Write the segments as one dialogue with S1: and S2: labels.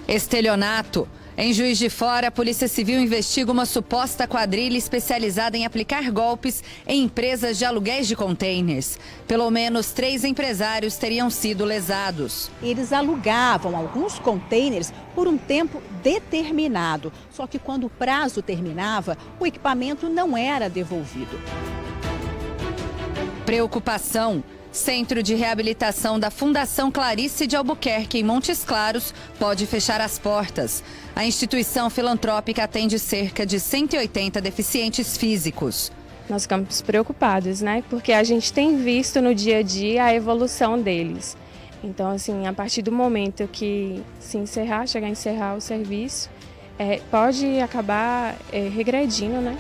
S1: Estelionato. Em Juiz de Fora, a Polícia Civil investiga uma suposta quadrilha especializada em aplicar golpes em empresas de aluguéis de containers. Pelo menos 3 empresários teriam sido lesados.
S2: Eles alugavam alguns containers por um tempo determinado. Só que quando o prazo terminava, o equipamento não era devolvido.
S1: Preocupação. Centro de Reabilitação da Fundação Clarice de Albuquerque, em Montes Claros, pode fechar as portas. A instituição filantrópica atende cerca de 180 deficientes físicos.
S3: Nós ficamos preocupados, né? Porque a gente tem visto no dia a dia a evolução deles. Então, assim, a partir do momento que chegar a encerrar o serviço, pode acabar regredindo, né?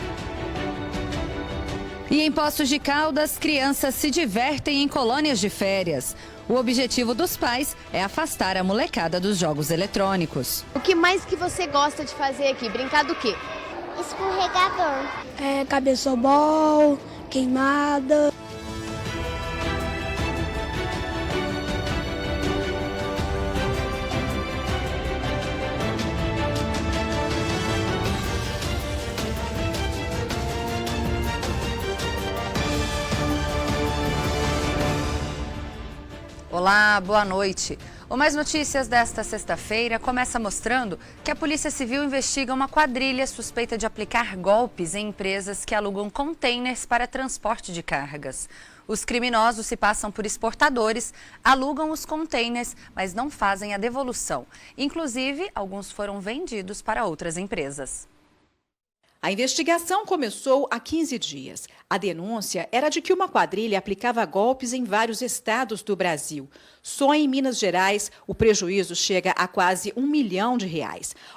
S1: E em Poços de Caldas, crianças se divertem em colônias de férias. O objetivo dos pais é afastar a molecada dos jogos eletrônicos.
S4: O que mais que você gosta de fazer aqui? Brincar do quê?
S5: Escorregador.
S6: Cabeçobol, queimada.
S1: Olá, boa noite. O Mais Notícias desta sexta-feira começa mostrando que a Polícia Civil investiga uma quadrilha suspeita de aplicar golpes em empresas que alugam containers para transporte de cargas. Os criminosos se passam por exportadores, alugam os containers, mas não fazem a devolução. Inclusive, alguns foram vendidos para outras empresas.
S2: A investigação começou há 15 dias. A denúncia era de que uma quadrilha aplicava golpes em vários estados do Brasil. Só em Minas Gerais, o prejuízo chega a quase R$1 milhão.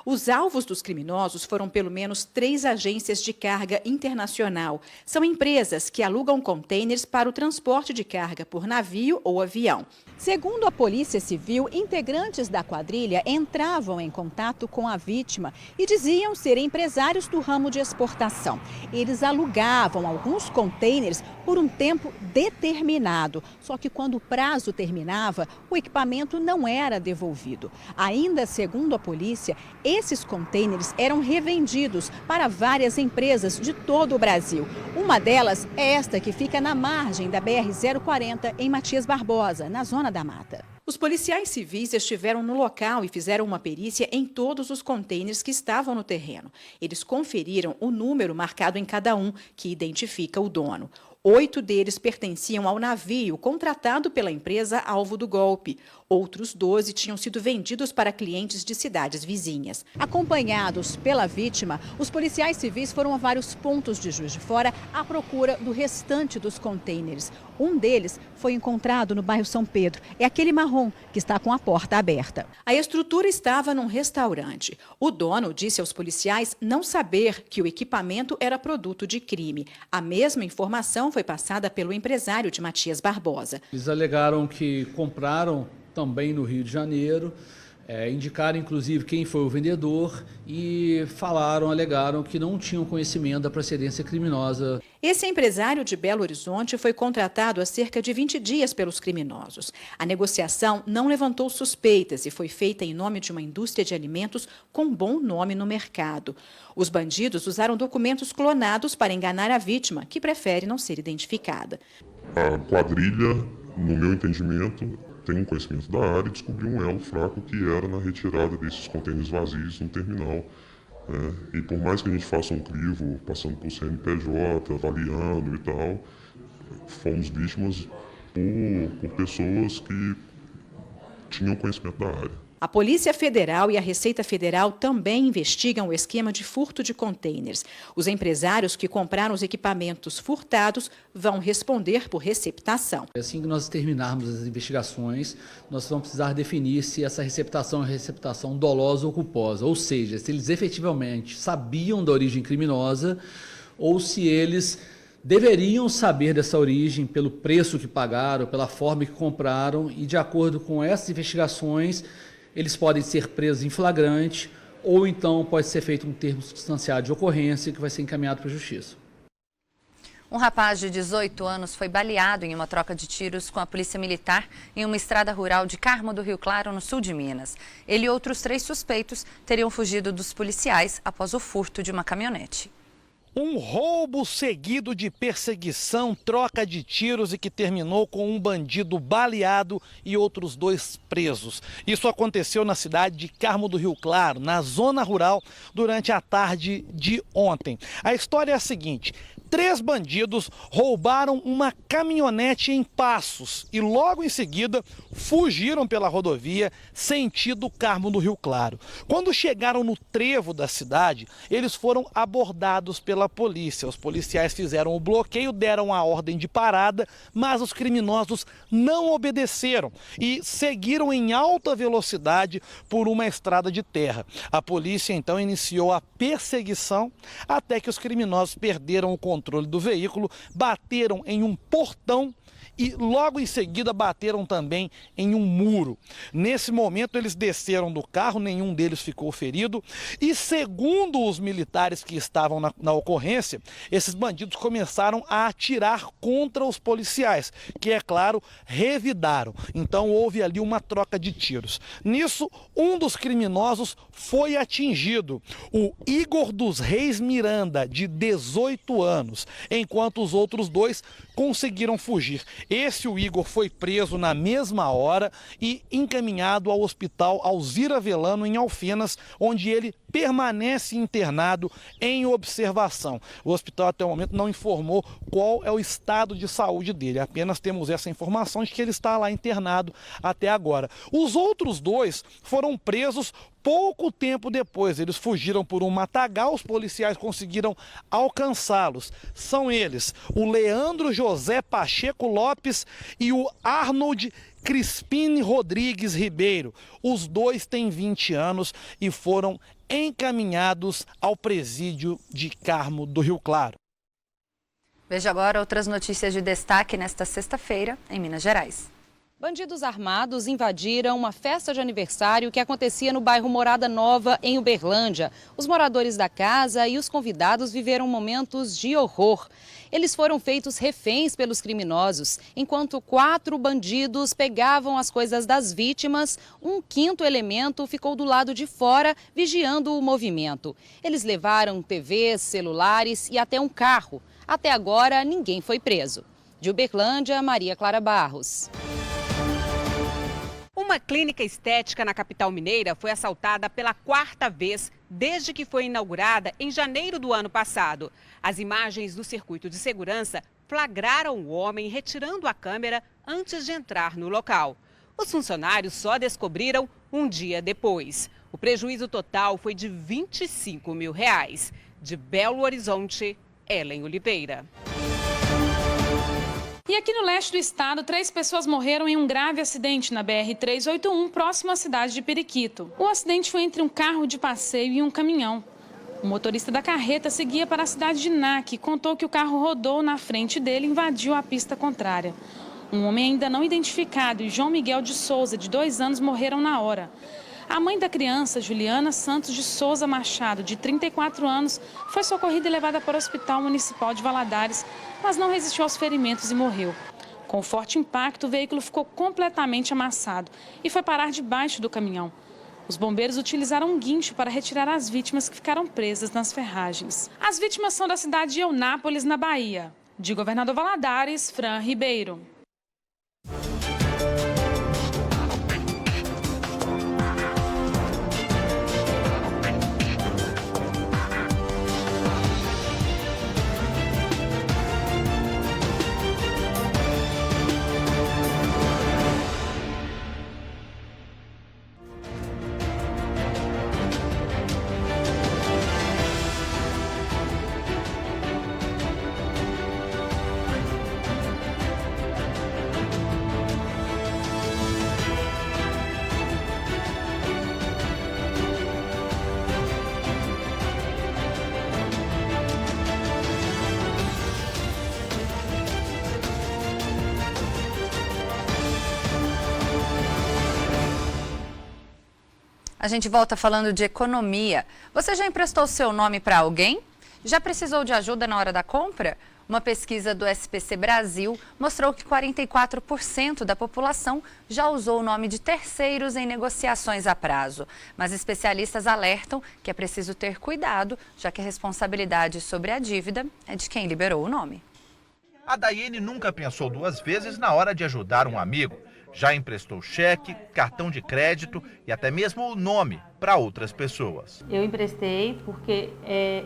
S2: Os alvos dos criminosos foram pelo menos 3 agências de carga internacional. São empresas que alugam containers para o transporte de carga por navio ou avião. Segundo a Polícia Civil, integrantes da quadrilha entravam em contato com a vítima e diziam ser empresários do ramo de exportação. Eles alugavam alguns containers por um tempo determinado. Só que quando o prazo terminava, o equipamento não era devolvido. Ainda segundo a polícia, esses containers eram revendidos para várias empresas de todo o Brasil. Uma delas é esta que fica na margem da BR-040 em Matias Barbosa, na Zona da Mata. Os policiais civis estiveram no local e fizeram uma perícia em todos os contêineres que estavam no terreno. Eles conferiram o número marcado em cada um, que identifica o dono. 8 deles pertenciam ao navio contratado pela empresa alvo do golpe. Outros 12 tinham sido vendidos para clientes de cidades vizinhas. Acompanhados pela vítima, os policiais civis foram a vários pontos de Juiz de Fora à procura do restante dos contêineres. Um deles foi encontrado no bairro São Pedro. É aquele marrom que está com a porta aberta. A estrutura estava num restaurante. O dono disse aos policiais não saber que o equipamento era produto de crime. A mesma informação foi passada pelo empresário de Matias Barbosa.
S7: Eles alegaram que compraram também no Rio de Janeiro, indicaram inclusive quem foi o vendedor e alegaram que não tinham conhecimento da procedência criminosa.
S2: Esse empresário de Belo Horizonte foi contratado há cerca de 20 dias pelos criminosos. A negociação não levantou suspeitas e foi feita em nome de uma indústria de alimentos com bom nome no mercado. Os bandidos usaram documentos clonados para enganar a vítima, que prefere não ser identificada.
S8: A quadrilha, no meu entendimento, tem um conhecimento da área e descobriu um elo fraco que era na retirada desses contêineres vazios no terminal. E por mais que a gente faça um crivo, passando por CNPJ, avaliando e tal, fomos vítimas por pessoas que tinham conhecimento da área.
S2: A Polícia Federal e a Receita Federal também investigam o esquema de furto de containers. Os empresários que compraram os equipamentos furtados vão responder por receptação.
S7: Assim que nós terminarmos as investigações, nós vamos precisar definir se essa receptação é receptação dolosa ou culposa, ou seja, se eles efetivamente sabiam da origem criminosa ou se eles deveriam saber dessa origem pelo preço que pagaram, pela forma que compraram e, de acordo com essas investigações, eles podem ser presos em flagrante ou então pode ser feito um termo substanciado de ocorrência que vai ser encaminhado para a Justiça.
S1: Um rapaz de 18 anos foi baleado em uma troca de tiros com a polícia militar em uma estrada rural de Carmo do Rio Claro, no sul de Minas. Ele e outros 3 suspeitos teriam fugido dos policiais após o furto de uma caminhonete.
S9: Um roubo seguido de perseguição, troca de tiros e que terminou com um bandido baleado e outros 2 presos. Isso aconteceu na cidade de Carmo do Rio Claro, na zona rural, durante a tarde de ontem. A história é a seguinte: 3 bandidos roubaram uma caminhonete em Passos e logo em seguida fugiram pela rodovia sentido Carmo do Rio Claro. Quando chegaram no trevo da cidade, eles foram abordados pela polícia. Os policiais fizeram o bloqueio, deram a ordem de parada, mas os criminosos não obedeceram e seguiram em alta velocidade por uma estrada de terra. A polícia então iniciou a perseguição até que os criminosos perderam o controle do veículo, bateram em um portão e logo em seguida bateram também em um muro. Nesse momento eles desceram do carro, nenhum deles ficou ferido e, segundo os militares que estavam na ocorrência, esses bandidos começaram a atirar contra os policiais, que, é claro, revidaram. Então houve ali uma troca de tiros. Nisso, um dos criminosos foi atingido, o Igor dos Reis Miranda, de 18 anos, enquanto os outros 2 conseguiram fugir. O Igor foi preso na mesma hora e encaminhado ao hospital Alzira Velano, em Alfenas, onde ele permanece internado em observação. O hospital até o momento não informou qual é o estado de saúde dele, apenas temos essa informação de que ele está lá internado até agora. Os outros 2 foram presos pouco tempo depois. Eles fugiram por um matagal, os policiais conseguiram alcançá-los. São eles o Leandro José Pacheco Lopes e o Arnold Crispine Rodrigues Ribeiro. Os 2 têm 20 anos e foram encaminhados ao presídio de Carmo do Rio Claro.
S1: Veja agora outras notícias de destaque nesta sexta-feira em Minas Gerais.
S10: Bandidos armados invadiram uma festa de aniversário que acontecia no bairro Morada Nova, em Uberlândia. Os moradores da casa e os convidados viveram momentos de horror. Eles foram feitos reféns pelos criminosos. Enquanto 4 bandidos pegavam as coisas das vítimas, um 5º elemento ficou do lado de fora, vigiando o movimento. Eles levaram TVs, celulares e até um carro. Até agora, ninguém foi preso. De Uberlândia, Maria Clara Barros.
S11: Uma clínica estética na capital mineira foi assaltada pela 4ª vez desde que foi inaugurada em janeiro do ano passado. As imagens do circuito de segurança flagraram o homem retirando a câmera antes de entrar no local. Os funcionários só descobriram um dia depois. O prejuízo total foi de R$25 mil. De Belo Horizonte, Ellen Oliveira.
S12: E aqui no leste do estado, 3 pessoas morreram em um grave acidente na BR-381, próximo à cidade de Periquito. O acidente foi entre um carro de passeio e um caminhão. O motorista da carreta seguia para a cidade de Naque e contou que o carro rodou na frente dele e invadiu a pista contrária. Um homem ainda não identificado e João Miguel de Souza, de 2 anos, morreram na hora. A mãe da criança, Juliana Santos de Souza Machado, de 34 anos, foi socorrida e levada para o Hospital Municipal de Valadares, mas não resistiu aos ferimentos e morreu. Com o forte impacto, o veículo ficou completamente amassado e foi parar debaixo do caminhão. Os bombeiros utilizaram um guincho para retirar as vítimas que ficaram presas nas ferragens. As vítimas são da cidade de Eunápolis, na Bahia. De Governador Valadares, Fran Ribeiro.
S1: A gente volta falando de economia. Você já emprestou seu nome para alguém? Já precisou de ajuda na hora da compra? Uma pesquisa do SPC Brasil mostrou que 44% da população já usou o nome de terceiros em negociações a prazo. Mas especialistas alertam que é preciso ter cuidado, já que a responsabilidade sobre a dívida é de quem liberou o nome.
S13: A Daiane nunca pensou duas vezes na hora de ajudar um amigo. Já emprestou cheque, cartão de crédito e até mesmo o nome para outras pessoas.
S14: Eu emprestei porque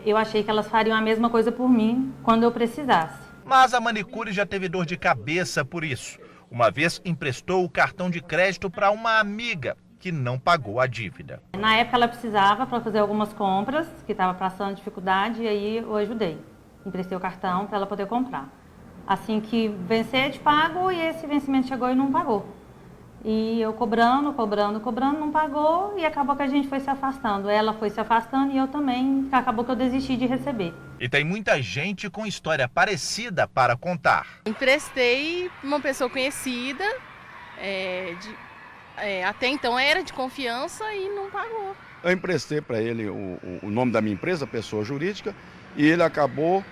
S14: eu achei que elas fariam a mesma coisa por mim quando eu precisasse.
S13: Mas a manicure já teve dor de cabeça por isso. Uma vez emprestou o cartão de crédito para uma amiga que não pagou a dívida.
S14: Na época ela precisava para fazer algumas compras, que estava passando dificuldade, e aí eu ajudei. Emprestei o cartão para ela poder comprar. Assim que vencer, te pago, e esse vencimento chegou e não pagou. E eu cobrando, não pagou, e acabou que a gente foi se afastando. Ela foi se afastando e eu também, acabou que eu desisti de receber.
S13: E tem muita gente com história parecida para contar.
S15: Emprestei uma pessoa conhecida, até então era de confiança e não pagou.
S16: Eu emprestei para ele o nome da minha empresa, pessoa jurídica, e ele acabou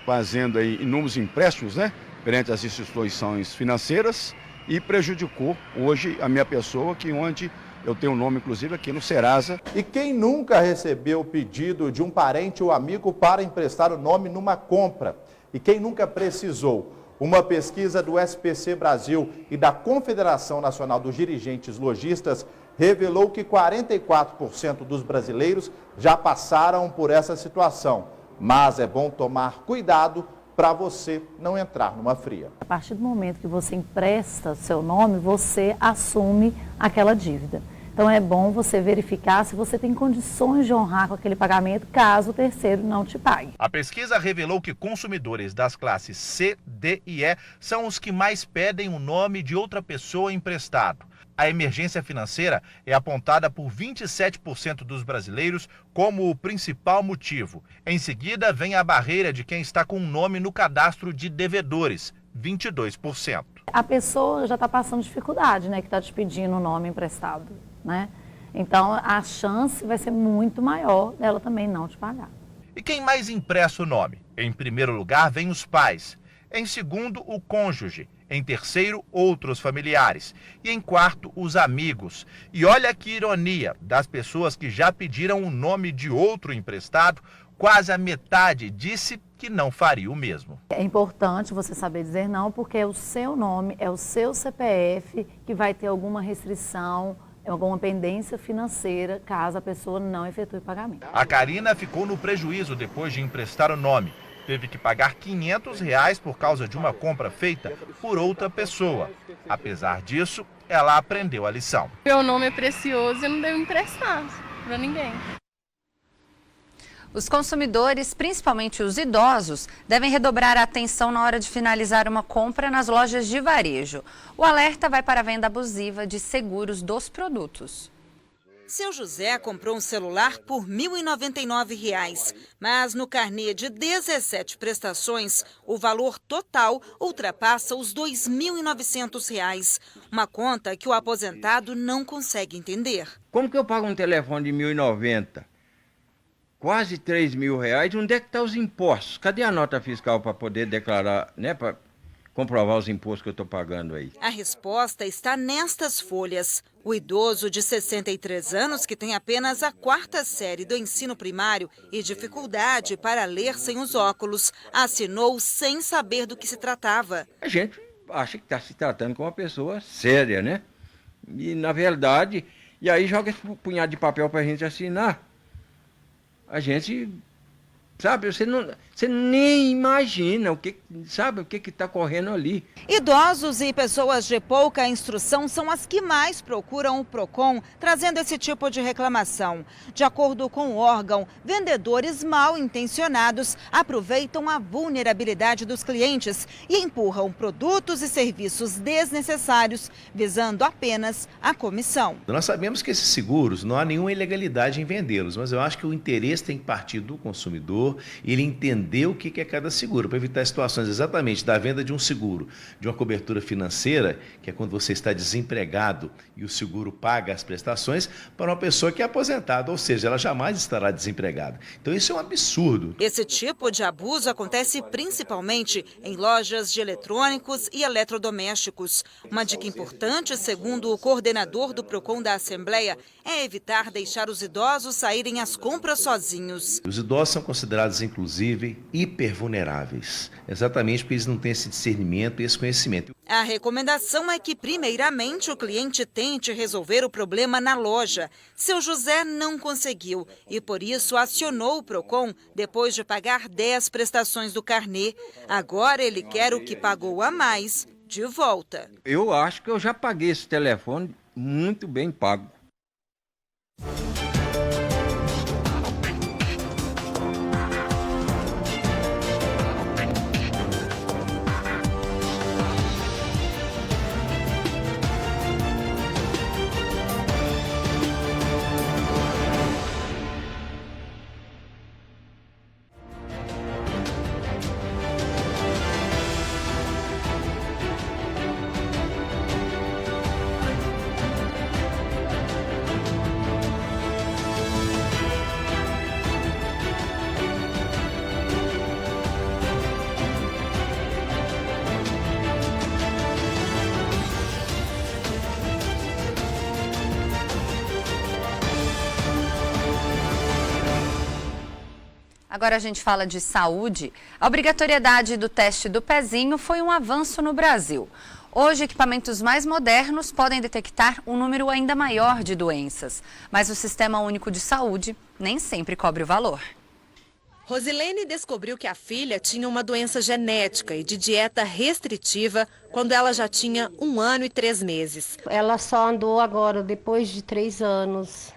S16: fazendo aí inúmeros empréstimos, né, perante as instituições financeiras, e prejudicou hoje a minha pessoa, onde eu tenho um nome inclusive aqui no Serasa.
S17: E quem nunca recebeu o pedido de um parente ou amigo para emprestar o nome numa compra? E quem nunca precisou? Uma pesquisa do SPC Brasil e da Confederação Nacional dos Dirigentes Lojistas revelou que 44% dos brasileiros já passaram por essa situação. Mas é bom tomar cuidado para você não entrar numa fria.
S18: A partir do momento que você empresta seu nome, você assume aquela dívida. Então é bom você verificar se você tem condições de honrar com aquele pagamento, caso o terceiro não te pague.
S13: A pesquisa revelou que consumidores das classes C, D e E são os que mais pedem o nome de outra pessoa emprestado. A emergência financeira é apontada por 27% dos brasileiros como o principal motivo. Em seguida, vem a barreira de quem está com um nome no cadastro de devedores, 22%.
S18: A pessoa já está passando dificuldade, né, que está te pedindo o nome emprestado, né? Então, a chance vai ser muito maior dela também não te pagar.
S13: E quem mais empresta o nome? Em primeiro lugar, vem os pais. Em segundo, o cônjuge. Em terceiro, outros familiares. E em quarto, os amigos. E olha que ironia, das pessoas que já pediram o nome de outro emprestado, quase a metade disse que não faria o mesmo.
S18: É importante você saber dizer não, porque é o seu nome, é o seu CPF que vai ter alguma restrição, alguma pendência financeira, caso a pessoa não efetue o pagamento.
S13: A Karina ficou no prejuízo depois de emprestar o nome. Teve que pagar R$500 por causa de uma compra feita por outra pessoa. Apesar disso, ela aprendeu a lição.
S15: Meu nome é precioso e eu não devo emprestar para ninguém.
S1: Os consumidores, principalmente os idosos, devem redobrar a atenção na hora de finalizar uma compra nas lojas de varejo. O alerta vai para a venda abusiva de seguros dos produtos.
S19: Seu José comprou um celular por R$ 1.099, mas no carnê de 17 prestações, o valor total ultrapassa os R$ 2.900, uma conta que o aposentado não consegue entender.
S20: Como que eu pago um telefone de R$ 1.090? Quase R$ 3.000, onde é que estão os impostos? Cadê a nota fiscal para poder declarar, né, para comprovar os impostos que eu estou pagando aí?
S19: A resposta está nestas folhas. O idoso de 63 anos, que tem apenas a 4ª série do ensino primário e dificuldade para ler sem os óculos, assinou sem saber do que se tratava.
S20: A gente acha que está se tratando com uma pessoa séria, né? E, na verdade, e aí joga esse punhado de papel para a gente assinar. A gente, sabe, você nem imagina o que está correndo ali.
S19: Idosos e pessoas de pouca instrução são as que mais procuram o PROCON, trazendo esse tipo de reclamação. De acordo com o órgão, vendedores mal intencionados aproveitam a vulnerabilidade dos clientes e empurram produtos e serviços desnecessários, visando apenas a comissão.
S21: Nós sabemos que esses seguros, não há nenhuma ilegalidade em vendê-los, mas eu acho que o interesse tem que partir do consumidor, consumidor ele entender o que é cada seguro, para evitar situações exatamente da venda de um seguro, de uma cobertura financeira, que é quando você está desempregado e o seguro paga as prestações, para uma pessoa que é aposentada, ou seja, ela jamais estará desempregada. Então isso é um absurdo.
S19: Esse tipo de abuso acontece principalmente em lojas de eletrônicos e eletrodomésticos. Uma dica importante, segundo o coordenador do PROCON da Assembleia, é evitar deixar os idosos saírem às compras sozinhos.
S21: Os idosos são considerados, inclusive, hipervulneráveis, exatamente porque eles não têm esse discernimento e esse conhecimento.
S19: A recomendação é que, primeiramente, o cliente tente resolver o problema na loja. Seu José não conseguiu e, por isso, acionou o PROCON depois de pagar 10 prestações do carnê. Agora ele quer o que pagou a mais de volta.
S20: Eu acho que eu já paguei esse telefone muito bem pago.
S1: Agora a gente fala de saúde. A obrigatoriedade do teste do pezinho foi um avanço no Brasil. Hoje, equipamentos mais modernos podem detectar um número ainda maior de doenças, mas o Sistema Único de Saúde nem sempre cobre o valor.
S22: Rosilene descobriu que a filha tinha uma doença genética e de dieta restritiva quando ela já tinha 1 ano e 3 meses.
S23: Ela só andou agora, depois de 3 anos.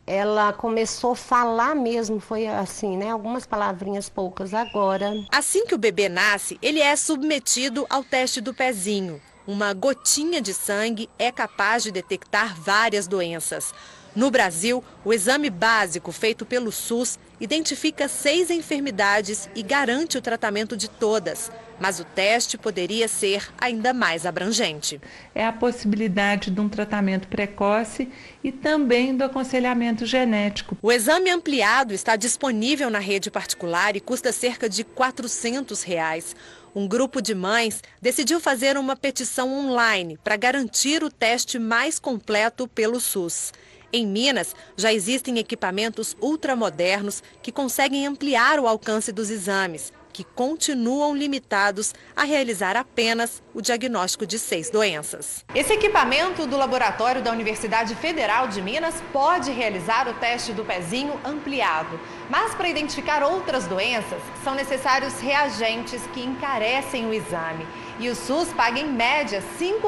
S23: Ela começou a falar mesmo, foi assim, né? Algumas palavrinhas poucas agora.
S22: Assim que o bebê nasce, ele é submetido ao teste do pezinho. Uma gotinha de sangue é capaz de detectar várias doenças. No Brasil, o exame básico feito pelo SUS identifica 6 enfermidades e garante o tratamento de todas. Mas o teste poderia ser ainda mais abrangente.
S24: É a possibilidade de um tratamento precoce e também do aconselhamento genético.
S22: O exame ampliado está disponível na rede particular e custa cerca de R$ 400. Um grupo de mães decidiu fazer uma petição online para garantir o teste mais completo pelo SUS. Em Minas, já existem equipamentos ultramodernos que conseguem ampliar o alcance dos exames, que continuam limitados a realizar apenas o diagnóstico de 6 doenças. Esse equipamento do laboratório da Universidade Federal de Minas pode realizar o teste do pezinho ampliado. Mas para identificar outras doenças, são necessários reagentes que encarecem o exame. E o SUS paga em média R$ 5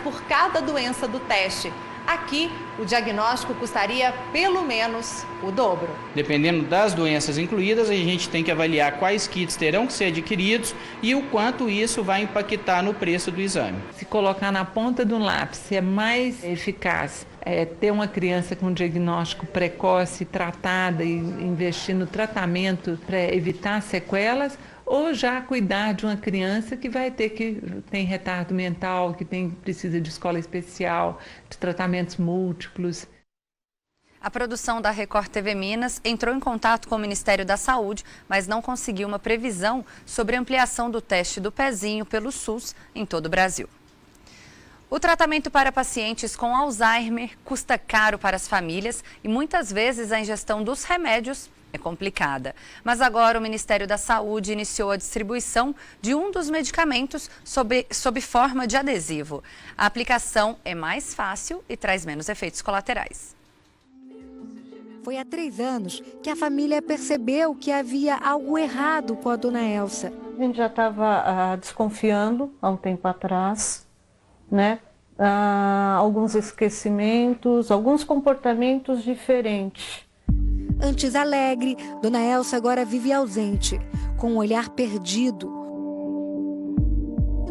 S22: por cada doença do teste. Aqui, o diagnóstico custaria pelo menos o dobro.
S25: Dependendo das doenças incluídas, a gente tem que avaliar quais kits terão que ser adquiridos e o quanto isso vai impactar no preço do exame.
S24: Se colocar na ponta do lápis, é mais eficaz ter uma criança com diagnóstico precoce, tratada e investir no tratamento para evitar sequelas, ou já cuidar de uma criança que tem retardo mental, que precisa de escola especial, de tratamentos múltiplos.
S1: A produção da Record TV Minas entrou em contato com o Ministério da Saúde, mas não conseguiu uma previsão sobre a ampliação do teste do pezinho pelo SUS em todo o Brasil. O tratamento para pacientes com Alzheimer custa caro para as famílias e muitas vezes a ingestão dos remédios é complicada. Mas agora o Ministério da Saúde iniciou a distribuição de um dos medicamentos sob forma de adesivo. A aplicação é mais fácil e traz menos efeitos colaterais.
S26: Foi há 3 anos que a família percebeu que havia algo errado com a dona Elsa.
S27: A gente já estava desconfiando há um tempo atrás, né? Alguns esquecimentos, alguns comportamentos diferentes.
S26: Antes alegre, dona Elsa agora vive ausente, com um olhar perdido.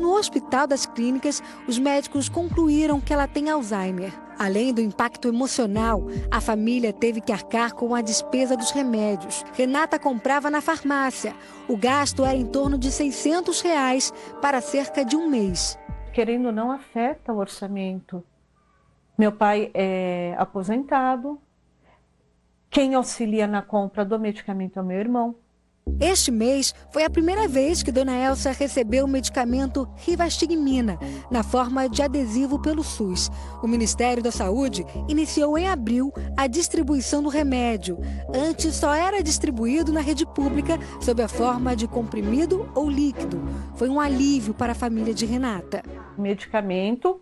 S26: no Hospital das Clínicas, os médicos concluíram que ela tem Alzheimer. Além do impacto emocional, a família teve que arcar com a despesa dos remédios. Renata comprava na farmácia. O gasto era em torno de R$600 para cerca de um mês.
S27: Querendo ou não, afeta o orçamento. Meu pai é aposentado. Quem auxilia na compra do medicamento é o meu irmão.
S26: Este mês foi a primeira vez que Dona Elsa recebeu o medicamento Rivastigmina, na forma de adesivo pelo SUS. O Ministério da Saúde iniciou em abril a distribuição do remédio. Antes só era distribuído na rede pública sob a forma de comprimido ou líquido. Foi um alívio para a família de Renata.
S27: O medicamento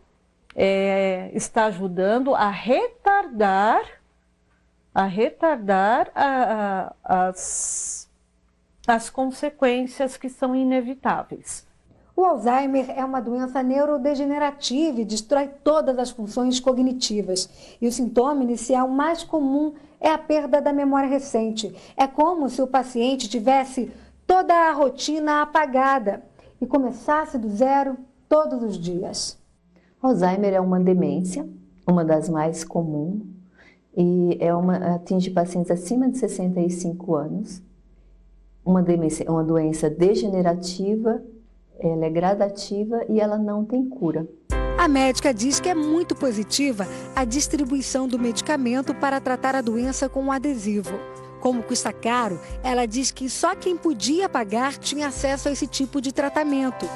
S27: está ajudando a retardar as consequências que são inevitáveis.
S26: O Alzheimer é uma doença neurodegenerativa e destrói todas as funções cognitivas. E o sintoma inicial mais comum é a perda da memória recente. É como se o paciente tivesse toda a rotina apagada e começasse do zero todos os dias.
S2: Alzheimer é uma demência, uma das mais comuns, e atinge pacientes acima de 65 anos. Uma doença degenerativa, ela é gradativa e ela não tem cura.
S26: A médica diz que é muito positiva a distribuição do medicamento para tratar a doença com um adesivo. Como custa caro, ela diz que só quem podia pagar tinha acesso a esse tipo de tratamento.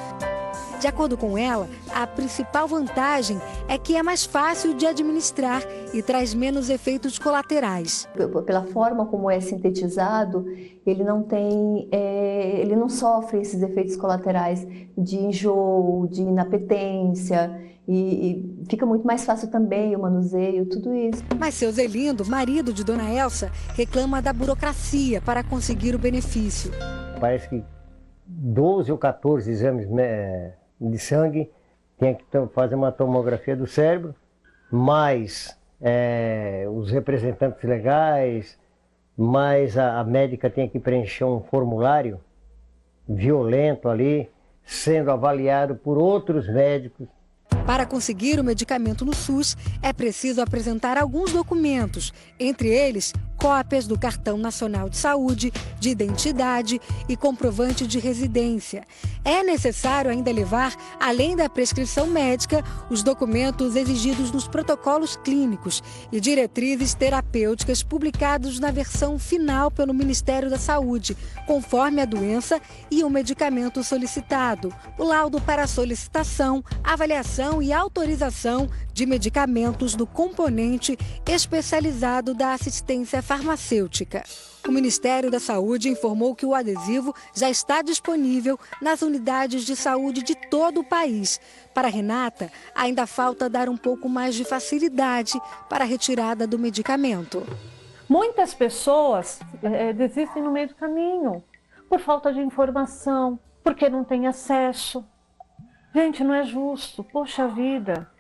S26: De acordo com ela, a principal vantagem é que é mais fácil de administrar e traz menos efeitos colaterais.
S2: Pela forma como é sintetizado, ele não sofre esses efeitos colaterais de enjoo, de inapetência e fica muito mais fácil também o manuseio, tudo isso.
S26: Mas seu Zelindo, marido de Dona Elsa, reclama da burocracia para conseguir o benefício.
S3: Parece que 12 ou 14 exames de sangue, tem que fazer uma tomografia do cérebro, mais os representantes legais, mais a médica tem que preencher um formulário violento ali, sendo avaliado por outros médicos.
S26: Para conseguir o medicamento no SUS, é preciso apresentar alguns documentos, entre eles cópias do Cartão Nacional de Saúde, de identidade e comprovante de residência. É necessário ainda levar, além da prescrição médica, os documentos exigidos nos protocolos clínicos e diretrizes terapêuticas publicados na versão final pelo Ministério da Saúde, conforme a doença e o medicamento solicitado. O laudo para solicitação, avaliação e autorização de medicamentos do componente especializado da assistência farmacêutica. O Ministério da Saúde informou que o adesivo já está disponível nas unidades de saúde de todo o país. Para Renata, ainda falta dar um pouco mais de facilidade para a retirada do medicamento.
S27: Muitas pessoas desistem no meio do caminho, por falta de informação, porque não têm acesso. Gente, não é justo, poxa vida.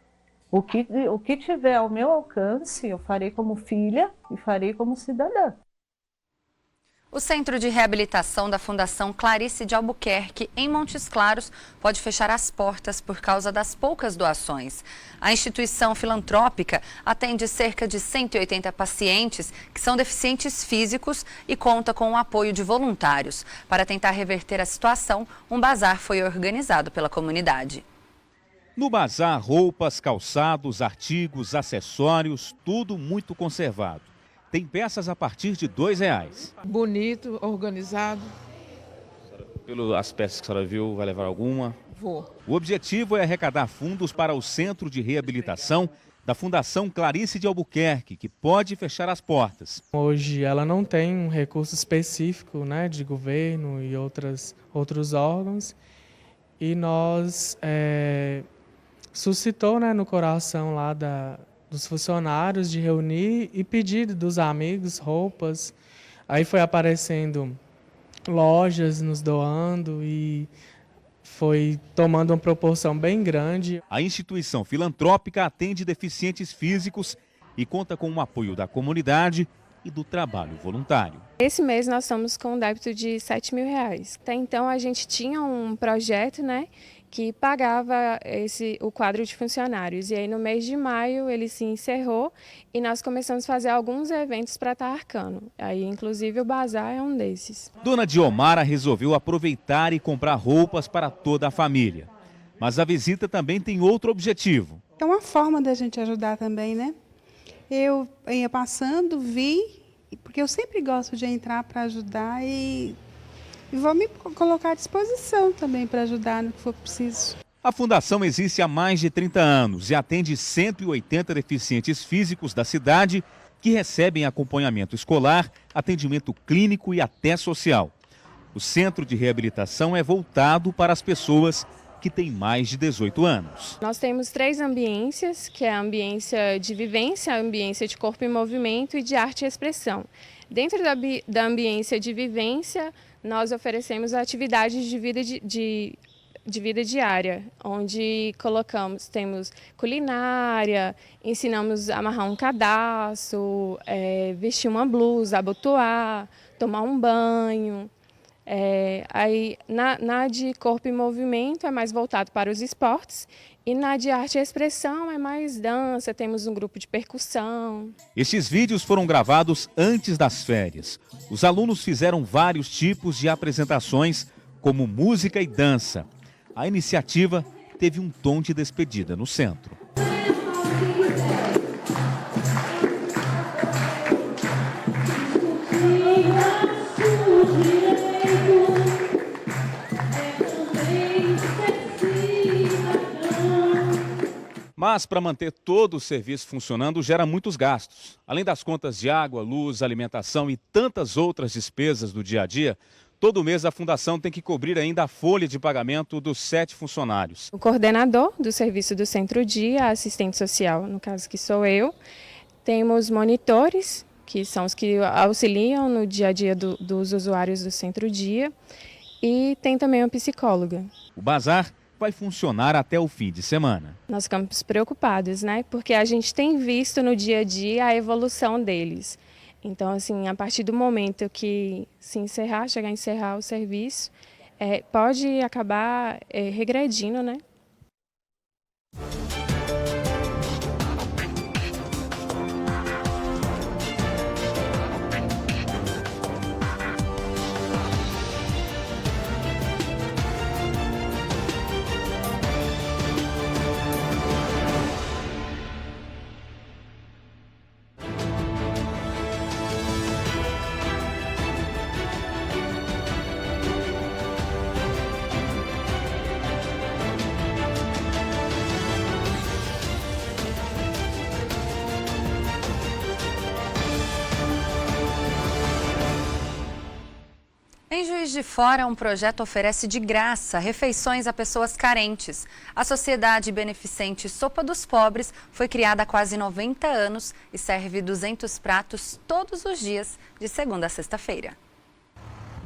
S27: O que tiver ao meu alcance, eu farei como filha e farei como cidadã.
S1: O Centro de Reabilitação da Fundação Clarice de Albuquerque, em Montes Claros, pode fechar as portas por causa das poucas doações. A instituição filantrópica atende cerca de 180 pacientes que são deficientes físicos e conta com o apoio de voluntários. Para tentar reverter a situação, um bazar foi organizado pela comunidade.
S4: No bazar, roupas, calçados, artigos, acessórios, tudo muito conservado. Tem peças a partir de R$2.
S5: Bonito, organizado.
S4: Pelas peças que a senhora viu, vai levar alguma?
S5: Vou.
S4: O objetivo é arrecadar fundos para o Centro de Reabilitação da Fundação Clarice de Albuquerque, que pode fechar as portas.
S6: Hoje ela não tem um recurso específico, né, de governo e outros órgãos. E nós suscitou, né, no coração lá dos funcionários de reunir e pedir dos amigos roupas. Aí foi aparecendo lojas nos doando e foi tomando uma proporção bem grande.
S4: A instituição filantrópica atende deficientes físicos e conta com o apoio da comunidade e do trabalho voluntário.
S15: Esse mês nós estamos com um débito de R$7.000. Até então a gente tinha um projeto, né,
S7: que pagava o quadro de funcionários. E aí no mês de maio ele se encerrou e nós começamos a fazer alguns eventos para estar arcando. Aí inclusive o bazar é um desses.
S4: Dona Diomara resolveu aproveitar e comprar roupas para toda a família. Mas a visita também tem outro objetivo.
S8: É uma forma da gente ajudar também, né? Eu ia passando, vi, porque eu sempre gosto de entrar para ajudar e vou me colocar à disposição também para ajudar no que for preciso.
S4: A Fundação existe há mais de 30 anos e atende 180 deficientes físicos da cidade que recebem acompanhamento escolar, atendimento clínico e até social. O centro de reabilitação é voltado para as pessoas que têm mais de 18 anos.
S7: Nós temos 3 ambiências, que é a ambiência de vivência, a ambiência de corpo em movimento e de arte e expressão. Dentro da ambiência de vivência, nós oferecemos atividades de vida diária, onde temos culinária, ensinamos a amarrar um cadastro, vestir uma blusa, abotoar, tomar um banho. Aí na de corpo e movimento é mais voltado para os esportes e na de arte e expressão é mais dança, temos um grupo de percussão.
S4: Estes vídeos foram gravados antes das férias. Os alunos fizeram vários tipos de apresentações, como música e dança. A iniciativa teve um tom de despedida no centro. Mas para manter todo o serviço funcionando gera muitos gastos. Além das contas de água, luz, alimentação e tantas outras despesas do dia a dia, todo mês a Fundação tem que cobrir ainda a folha de pagamento dos 7 funcionários.
S7: O coordenador do serviço do Centro-Dia, a assistente social, no caso que sou eu, temos monitores, que são os que auxiliam no dia a dia dos usuários do Centro-Dia, e tem também uma psicóloga.
S4: O bazar vai funcionar até o fim de semana.
S7: Nós ficamos preocupados, né? Porque a gente tem visto no dia a dia a evolução deles. Então, assim, a partir do momento que chegar a encerrar o serviço, pode acabar regredindo, né?
S1: Em Juiz de Fora, um projeto oferece de graça refeições a pessoas carentes. A Sociedade Beneficente Sopa dos Pobres foi criada há quase 90 anos e serve 200 pratos todos os dias, de segunda a sexta-feira.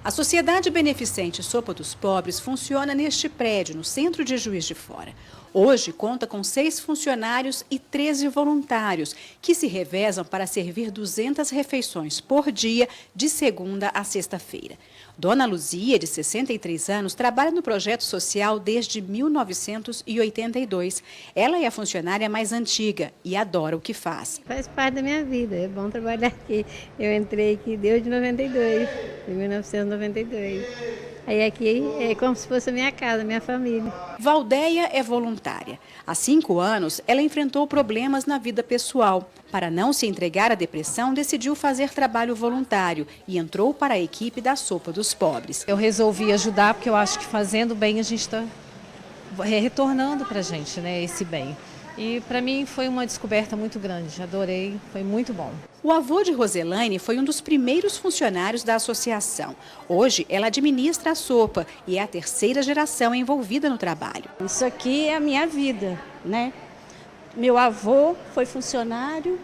S9: A Sociedade Beneficente Sopa dos Pobres funciona neste prédio, no centro de Juiz de Fora. Hoje conta com 6 funcionários e 13 voluntários, que se revezam para servir 200 refeições por dia, de segunda a sexta-feira. Dona Luzia, de 63 anos, trabalha no projeto social desde 1982. Ela é a funcionária mais antiga e adora o que faz.
S10: Faz parte da minha vida, é bom trabalhar aqui. Eu entrei aqui desde 92, em 1992. Aí aqui é como se fosse a minha casa, minha família.
S9: Valdeia é voluntária. Há 5 anos, ela enfrentou problemas na vida pessoal. Para não se entregar à depressão, decidiu fazer trabalho voluntário e entrou para a equipe da Sopa dos Pobres.
S11: Eu resolvi ajudar porque eu acho que fazendo bem a gente está retornando para a gente, né, esse bem. E para mim foi uma descoberta muito grande, adorei, foi muito bom.
S9: O avô de Roselaine foi um dos primeiros funcionários da associação. Hoje ela administra a sopa e é a 3ª geração envolvida no trabalho.
S10: Isso aqui é a minha vida, né? Meu avô foi funcionário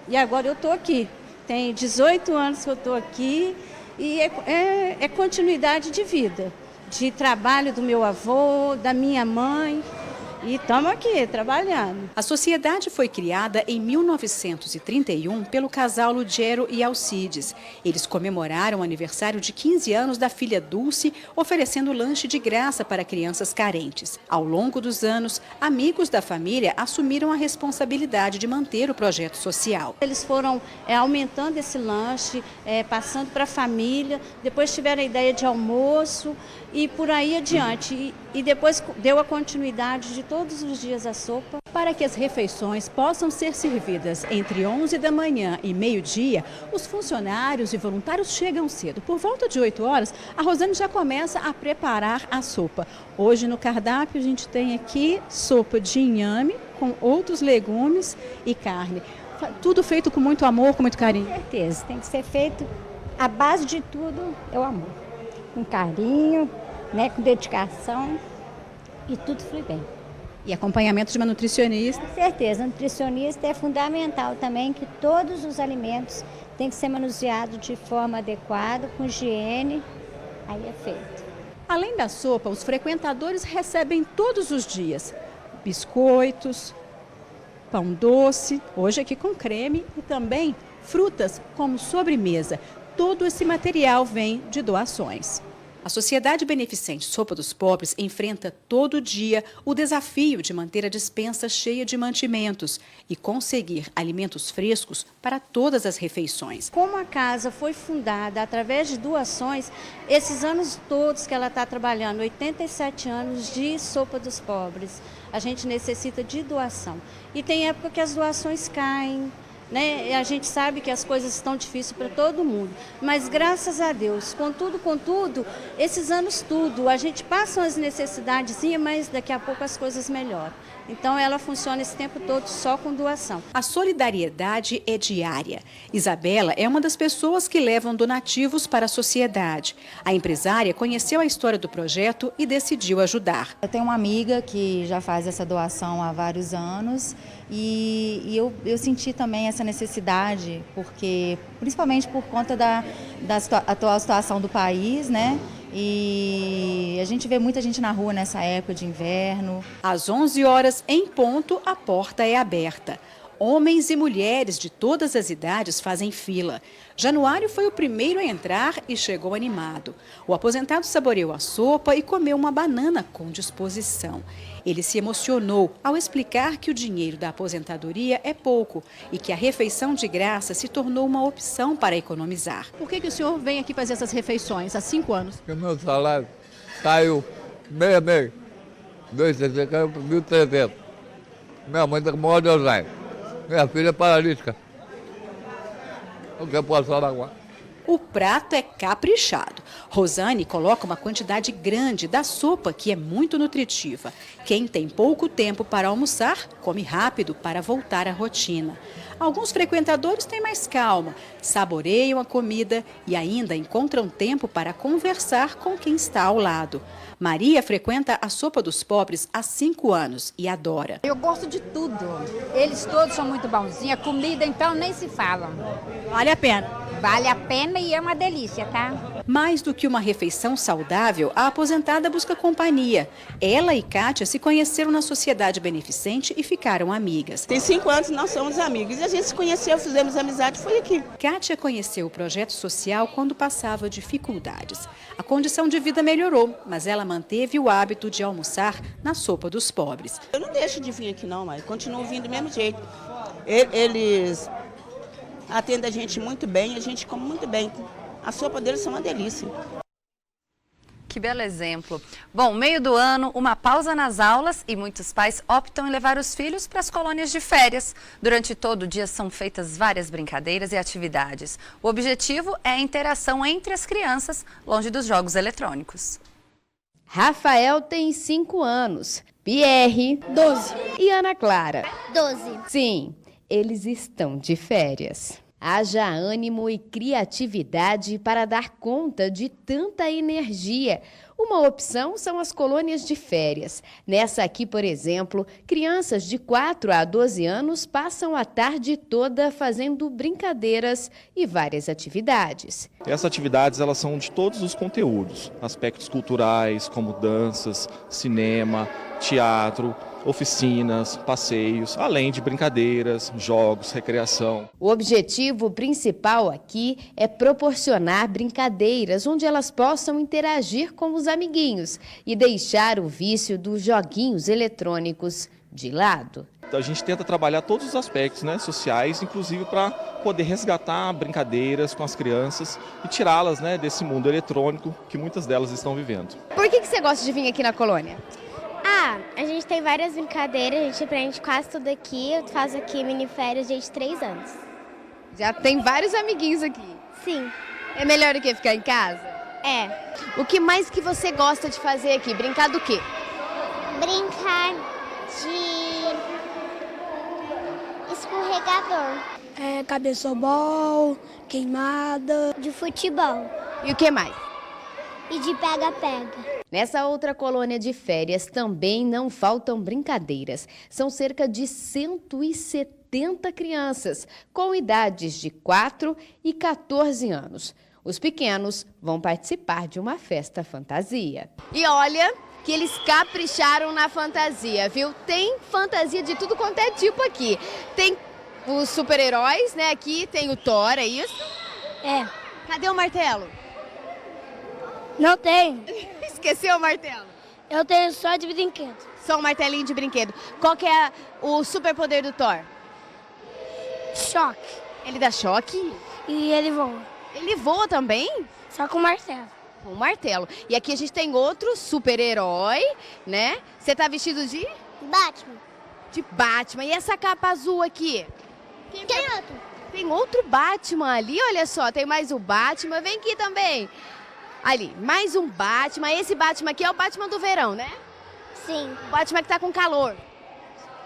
S10: e agora eu estou aqui. Tem 18 anos que eu estou aqui e é continuidade de vida, de trabalho do meu avô, da minha mãe. E estamos aqui, trabalhando.
S9: A sociedade foi criada em 1931 pelo casal Lugero e Alcides. Eles comemoraram o aniversário de 15 anos da filha Dulce, oferecendo lanche de graça para crianças carentes. Ao longo dos anos, amigos da família assumiram a responsabilidade de manter o projeto social.
S10: Eles foram aumentando esse lanche, passando para a família, depois tiveram a ideia de almoço e por aí adiante. E depois deu a continuidade de todos os dias a sopa.
S9: Para que as refeições possam ser servidas entre 11 da manhã e meio-dia, os funcionários e voluntários chegam cedo. Por volta de 8 horas, a Rosane já começa a preparar a sopa. Hoje no cardápio a gente tem aqui sopa de inhame com outros legumes e carne. Tudo feito com muito amor, com muito carinho.
S12: Com certeza, tem que ser feito, a base de tudo é o amor. Com carinho, né, com dedicação e tudo flui bem.
S9: E acompanhamento de uma nutricionista?
S12: Com certeza, nutricionista é fundamental também, que todos os alimentos têm que ser manuseados de forma adequada, com higiene, aí é feito.
S9: Além da sopa, os frequentadores recebem todos os dias biscoitos, pão doce, hoje aqui com creme, e também frutas como sobremesa. Todo esse material vem de doações. A Sociedade Beneficente Sopa dos Pobres enfrenta todo dia o desafio de manter a despensa cheia de mantimentos e conseguir alimentos frescos para todas as refeições.
S10: Como a casa foi fundada através de doações, esses anos todos que ela está trabalhando, 87 anos de Sopa dos Pobres, a gente necessita de doação. E tem época que as doações caem, né? A gente sabe que as coisas estão difíceis para todo mundo, mas graças a Deus, contudo, esses anos tudo, a gente passa umas necessidades, mas daqui a pouco as coisas melhoram. Então ela funciona esse tempo todo só com doação.
S9: A solidariedade é diária. Isabela é uma das pessoas que levam donativos para a sociedade. A empresária conheceu a história do projeto e decidiu ajudar.
S13: Eu tenho uma amiga que já faz essa doação há vários anos e eu senti também essa necessidade, porque principalmente por conta da atual situação do país, né? E a gente vê muita gente na rua nessa época de inverno.
S9: Às 11 horas em ponto, a porta é aberta. Homens e mulheres de todas as idades fazem fila. Januário foi o primeiro a entrar e chegou animado. O aposentado saboreou a sopa e comeu uma banana com disposição. Ele se emocionou ao explicar que o dinheiro da aposentadoria é pouco e que a refeição de graça se tornou uma opção para economizar. Por que o senhor vem aqui fazer essas refeições há 5 anos?
S14: Porque o meu salário caiu meio. 2,60 caiu para 1.300. Minha mãe está com maior de Alzheimer. Minha filha é paralítica. O que eu posso falar agora?
S9: O prato é caprichado. Rosane coloca uma quantidade grande da sopa, que é muito nutritiva. Quem tem pouco tempo para almoçar, come rápido para voltar à rotina. Alguns frequentadores têm mais calma, saboreiam a comida e ainda encontram tempo para conversar com quem está ao lado. Maria frequenta a Sopa dos Pobres há 5 anos e adora.
S16: Eu gosto de tudo. Eles todos são muito bonzinhos. A comida, então, nem se fala.
S9: Vale a pena.
S16: Vale a pena e é uma delícia, tá?
S9: Mais do que uma refeição saudável, a aposentada busca companhia. Ela e Kátia se conheceram na Sociedade Beneficente e ficaram amigas.
S17: Tem 5 anos que nós somos amigos e a gente se conheceu, fizemos amizade, foi aqui.
S9: Kátia conheceu o projeto social quando passava dificuldades. A condição de vida melhorou, mas ela manteve o hábito de almoçar na Sopa dos Pobres.
S17: Eu não deixo de vir aqui não, mas continuo vindo do mesmo jeito. Eles atendem a gente muito bem, a gente come muito bem. A sopa deles são uma delícia.
S1: Que belo exemplo. Bom, meio do ano, uma pausa nas aulas e muitos pais optam em levar os filhos para as colônias de férias. Durante todo o dia são feitas várias brincadeiras e atividades. O objetivo é a interação entre as crianças, longe dos jogos eletrônicos.
S18: Rafael tem 5 anos, Pierre, 12 e Ana Clara,
S21: 12.
S18: Sim, eles estão de férias. Haja ânimo e criatividade para dar conta de tanta energia. Uma opção são as colônias de férias. Nessa aqui, por exemplo, crianças de 4 a 12 anos passam a tarde toda fazendo brincadeiras e várias atividades.
S28: Essas atividades elas são de todos os conteúdos, aspectos culturais como danças, cinema, teatro, oficinas, passeios, além de brincadeiras, jogos, recreação.
S18: O objetivo principal aqui é proporcionar brincadeiras onde elas possam interagir com os amiguinhos e deixar o vício dos joguinhos eletrônicos de lado.
S28: A gente tenta trabalhar todos os aspectos, né, sociais, inclusive para poder resgatar brincadeiras com as crianças e tirá-las, né, desse mundo eletrônico que muitas delas estão vivendo.
S18: Por que você gosta de vir aqui na colônia?
S2: A gente tem várias brincadeiras, a gente aprende quase tudo aqui. Eu faço aqui miniférias desde 3 anos.
S18: Já tem vários amiguinhos aqui?
S2: Sim.
S18: É melhor do que ficar em casa?
S2: É.
S18: O que mais que você gosta de fazer aqui? Brincar do quê?
S2: Brincar de escorregador.
S19: Cabeçobol, queimada.
S2: De futebol.
S18: E o que mais?
S2: E de pega-pega.
S18: Nessa outra colônia de férias também não faltam brincadeiras. São cerca de 170 crianças, com idades de 4 e 14 anos. Os pequenos vão participar de uma festa fantasia. E olha que eles capricharam na fantasia, viu? Tem fantasia de tudo quanto é tipo aqui. Tem os super-heróis, né? Aqui tem o Thor, é isso?
S19: É.
S18: Cadê o martelo?
S19: Não tem.
S18: Esqueceu o martelo?
S19: Eu tenho só de brinquedo.
S18: Só um martelinho de brinquedo. Qual que é o superpoder do Thor?
S19: Choque.
S18: Ele dá choque?
S19: E ele voa.
S18: Ele voa também?
S19: Só com martelo.
S18: Com martelo. E aqui a gente tem outro super-herói, né? Você tá vestido de?
S2: Batman.
S18: De Batman. E essa capa azul aqui?
S2: Tem outro.
S18: Tem outro Batman ali, olha só. Tem mais o Batman. Vem aqui também. Ali, mais um Batman. Esse Batman aqui é o Batman do verão, né?
S2: Sim.
S18: O Batman que tá com calor.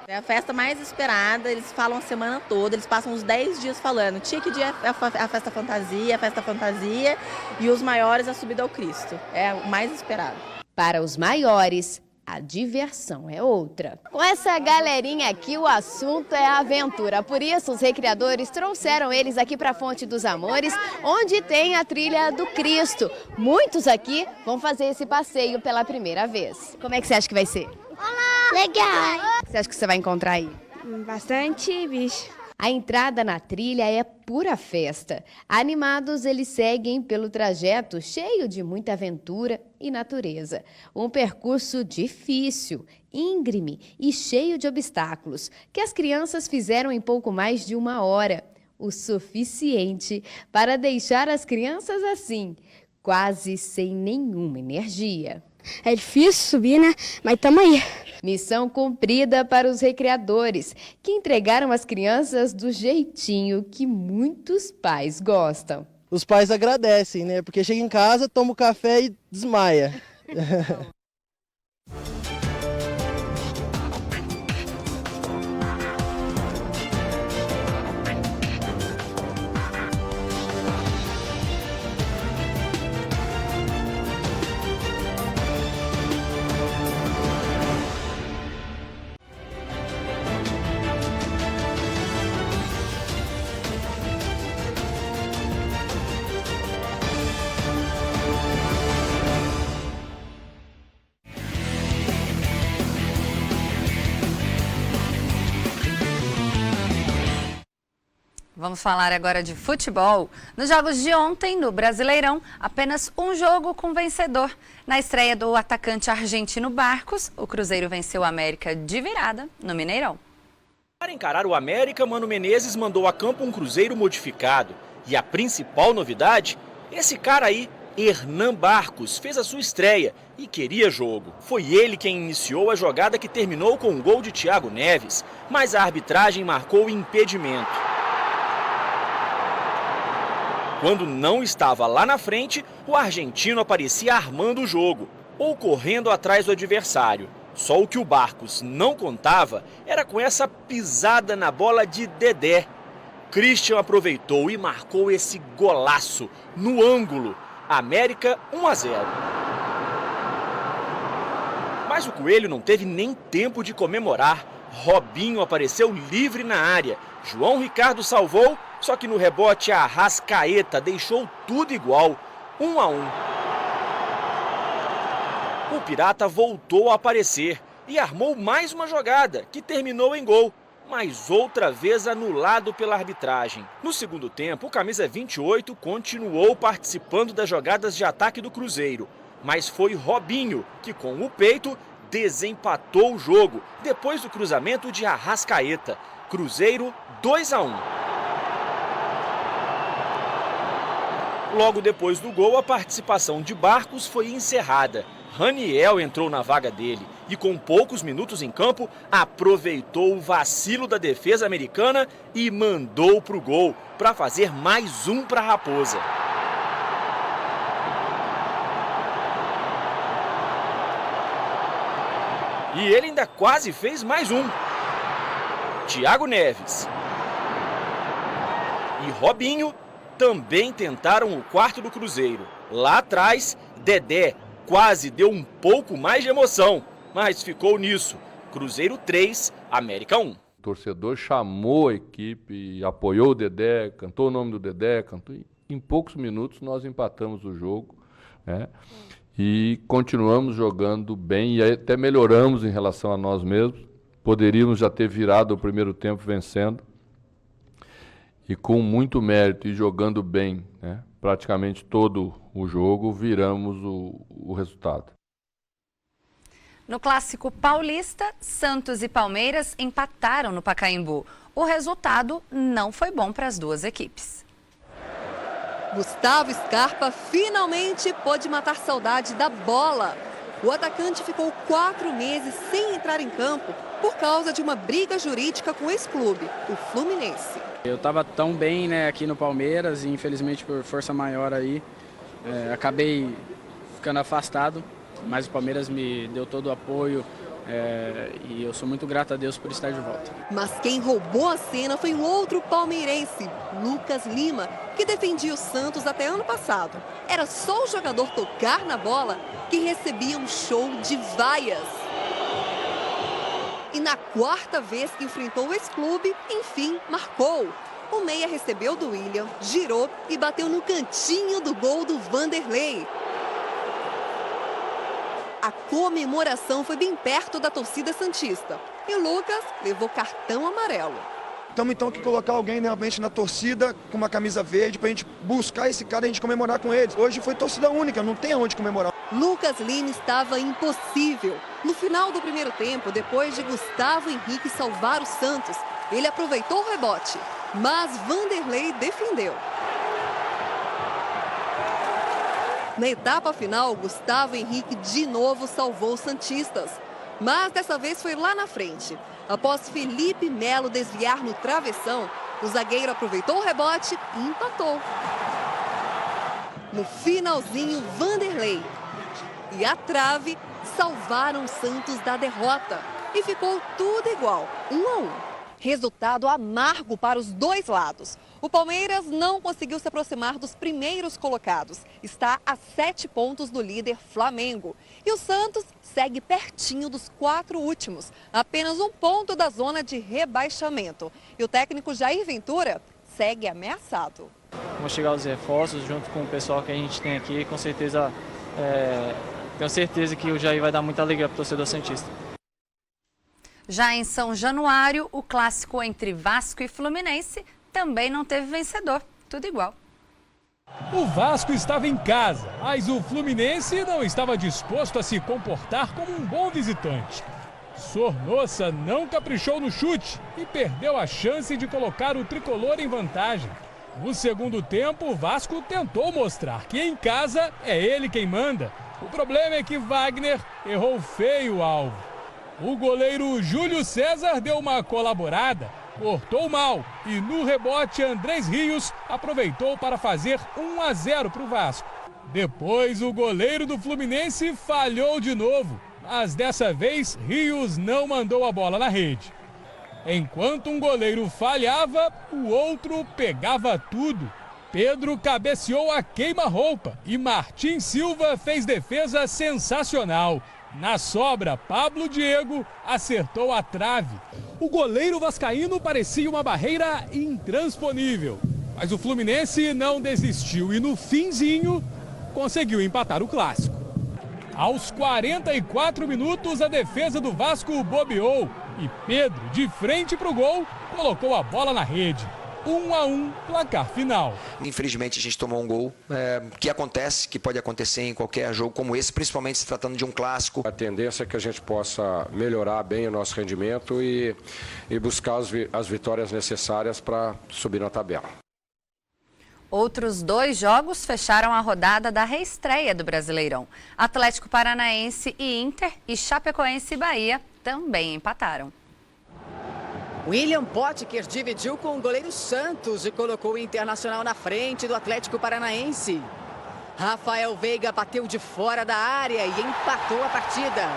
S20: É a festa mais esperada, eles falam a semana toda, eles passam uns 10 dias falando. Tinha que dia é a festa fantasia, e os maiores a subida ao Cristo. É o mais esperado.
S18: Para os maiores, a diversão é outra. Com essa galerinha aqui, o assunto é aventura. Por isso, os recreadores trouxeram eles aqui para a Fonte dos Amores, onde tem a trilha do Cristo. Muitos aqui vão fazer esse passeio pela primeira vez. Como é que você acha que vai ser?
S2: Olá! Legal!
S18: O que você acha que você vai encontrar aí?
S19: Bastante bicho.
S18: A entrada na trilha é pura festa. Animados, eles seguem pelo trajeto cheio de muita aventura e natureza. Um percurso difícil, íngreme e cheio de obstáculos, que as crianças fizeram em pouco mais de 1 hora. O suficiente para deixar as crianças assim, quase sem nenhuma energia.
S19: É difícil subir, né? Mas tamo aí.
S18: Missão cumprida para os recreadores, que entregaram as crianças do jeitinho que muitos pais gostam.
S21: Os pais agradecem, né? Porque chega em casa, toma o café e desmaia.
S1: Vamos falar agora de futebol. Nos jogos de ontem, no Brasileirão, apenas um jogo com vencedor. Na estreia do atacante argentino Barcos, o Cruzeiro venceu o América de virada no Mineirão.
S22: Para encarar o América, Mano Menezes mandou a campo um Cruzeiro modificado. E a principal novidade, esse cara aí, Hernan Barcos, fez a sua estreia e queria jogo. Foi ele quem iniciou a jogada que terminou com um gol de Thiago Neves, mas a arbitragem marcou o impedimento. Quando não estava lá na frente, o argentino aparecia armando o jogo, ou correndo atrás do adversário. Só o que o Barcos não contava era com essa pisada na bola de Dedé. Christian aproveitou e marcou esse golaço no ângulo. América 1-0. Mas o Coelho não teve nem tempo de comemorar. Robinho apareceu livre na área. João Ricardo salvou, só que no rebote a Arrascaeta deixou tudo igual, 1-1. O Pirata voltou a aparecer. e armou mais uma jogada, que terminou em gol, mas outra vez anulado pela arbitragem. No segundo tempo, o camisa 28 continuou participando das jogadas de ataque do Cruzeiro, mas foi Robinho que, com o peito, desempatou o jogo, depois do cruzamento de Arrascaeta. Cruzeiro 2-1. Logo depois do gol, a participação de Barcos foi encerrada. Raniel entrou na vaga dele e, com poucos minutos em campo, aproveitou o vacilo da defesa americana e mandou para o gol, para fazer mais um para a Raposa. E ele ainda quase fez mais um. Thiago Neves e Robinho também tentaram o quarto do Cruzeiro. Lá atrás, Dedé quase deu um pouco mais de emoção, mas ficou nisso. Cruzeiro 3, América 1.
S3: O torcedor chamou a equipe, apoiou o Dedé, cantou o nome do Dedé, cantou. Em poucos minutos nós empatamos o jogo, né? E continuamos jogando bem e até melhoramos em relação a nós mesmos. Poderíamos já ter virado o primeiro tempo vencendo. E com muito mérito e jogando bem, né, praticamente todo o jogo, viramos o resultado.
S1: No Clássico Paulista, Santos e Palmeiras empataram no Pacaembu. O resultado não foi bom para as duas equipes.
S5: Gustavo Scarpa finalmente pôde matar saudade da bola. O atacante ficou 4 meses sem entrar em campo por causa de uma briga jurídica com o ex-clube, o Fluminense.
S6: Eu estava tão bem, né, aqui no Palmeiras e infelizmente por força maior aí, acabei ficando afastado, mas o Palmeiras me deu todo o apoio e eu sou muito grato a Deus por estar de volta.
S5: Mas quem roubou a cena foi um outro palmeirense, Lucas Lima, que defendia o Santos até ano passado. Era só o jogador tocar na bola que recebia um show de vaias. E na quarta vez que enfrentou o ex-clube, enfim, marcou. O meia recebeu do William, girou e bateu no cantinho do gol do Vanderlei. A comemoração foi bem perto da torcida santista. E o Lucas levou cartão amarelo.
S23: Estamos então aqui colocar alguém realmente na torcida com uma camisa verde para a gente buscar esse cara e a gente comemorar com eles. Hoje foi torcida única, não tem aonde comemorar.
S5: Lucas Lima estava impossível. No final do primeiro tempo, depois de Gustavo Henrique salvar o Santos, ele aproveitou o rebote, mas Vanderlei defendeu. Na etapa final, Gustavo Henrique de novo salvou os santistas, mas dessa vez foi lá na frente. Após Felipe Melo desviar no travessão, o zagueiro aproveitou o rebote e empatou. No finalzinho, Vanderlei e a trave salvaram o Santos da derrota. E ficou tudo igual, 1-1. Resultado amargo para os dois lados. O Palmeiras não conseguiu se aproximar dos primeiros colocados. Está a 7 pontos do líder Flamengo. E o Santos segue pertinho dos 4 últimos, apenas 1 ponto da zona de rebaixamento. E o técnico Jair Ventura segue ameaçado.
S6: Vão chegar os reforços junto com o pessoal que a gente tem aqui. Com certeza, tenho certeza que o Jair vai dar muita alegria para o torcedor santista.
S1: Já em São Januário, o clássico entre Vasco e Fluminense também não teve vencedor, tudo igual.
S24: O Vasco estava em casa, mas o Fluminense não estava disposto a se comportar como um bom visitante. Sornosa não caprichou no chute e perdeu a chance de colocar o tricolor em vantagem. No segundo tempo, o Vasco tentou mostrar que em casa é ele quem manda. O problema é que Wagner errou feio o alvo. O goleiro Júlio César deu uma colaborada, cortou mal e no rebote Andrés Rios aproveitou para fazer 1-0 para o Vasco. Depois o goleiro do Fluminense falhou de novo, mas dessa vez Rios não mandou a bola na rede. Enquanto um goleiro falhava, o outro pegava tudo. Pedro cabeceou a queima-roupa e Martim Silva fez defesa sensacional. Na sobra, Pablo Diego acertou a trave. O goleiro vascaíno parecia uma barreira intransponível. Mas o Fluminense não desistiu e no finzinho conseguiu empatar o clássico. Aos 44 minutos, a defesa do Vasco bobeou e Pedro, de frente para o gol, colocou a bola na rede. 1-1, placar final.
S4: Infelizmente a gente tomou um gol, que pode acontecer em qualquer jogo como esse, principalmente se tratando de um clássico.
S7: A tendência é que a gente possa melhorar bem o nosso rendimento e buscar as vitórias necessárias para subir na tabela.
S1: Outros 2 jogos fecharam a rodada da reestreia do Brasileirão. Atlético Paranaense e Inter e Chapecoense e Bahia também empataram.
S8: William Potker dividiu com o goleiro Santos e colocou o Internacional na frente do Atlético Paranaense. Rafael Veiga bateu de fora da área e empatou a partida.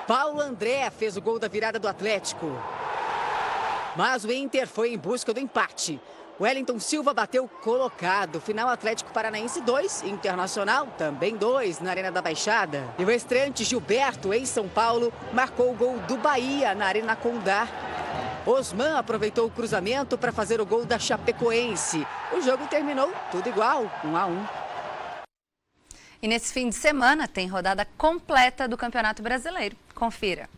S8: Paulo André fez o gol da virada do Atlético. Mas o Inter foi em busca do empate. Wellington Silva bateu colocado. Final Atlético Paranaense 2, Internacional também 2 na Arena da Baixada. E o estreante Gilberto, ex-São Paulo, marcou o gol do Bahia na Arena Condá. Osman aproveitou o cruzamento para fazer o gol da Chapecoense. O jogo terminou tudo igual, 1-1.
S1: E nesse fim de semana tem rodada completa do Campeonato Brasileiro. Confira.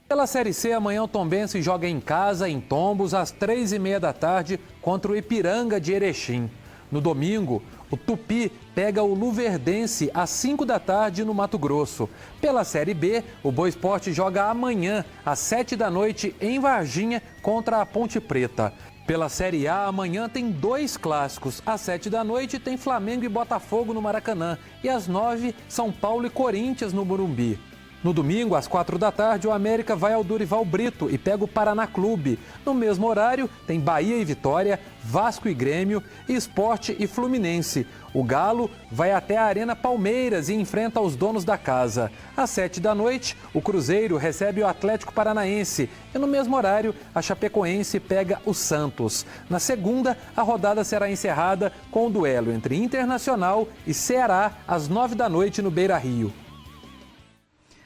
S11: Pela Série C, amanhã o Tombense joga em casa, em Tombos, às 3h30 da tarde, contra o Ipiranga de Erechim. No domingo, o Tupi pega o Luverdense às 5 da tarde no Mato Grosso. Pela Série B, o Boa Esporte joga amanhã, às 7 da noite, em Varginha, contra a Ponte Preta. Pela Série A, amanhã tem 2 clássicos. Às 7 da noite tem Flamengo e Botafogo no Maracanã. E às 9, São Paulo e Corinthians no Morumbi. No domingo, às 4 da tarde, o América vai ao Dorival Brito e pega o Paraná Clube. No mesmo horário, tem Bahia e Vitória, Vasco e Grêmio, Sport e Fluminense. O Galo vai até a Arena Palmeiras e enfrenta os donos da casa. Às 7 da noite, o Cruzeiro recebe o Atlético Paranaense. E no mesmo horário, a Chapecoense pega o Santos. Na segunda, a rodada será encerrada com o duelo entre Internacional e Ceará, às 9 da noite no Beira-Rio.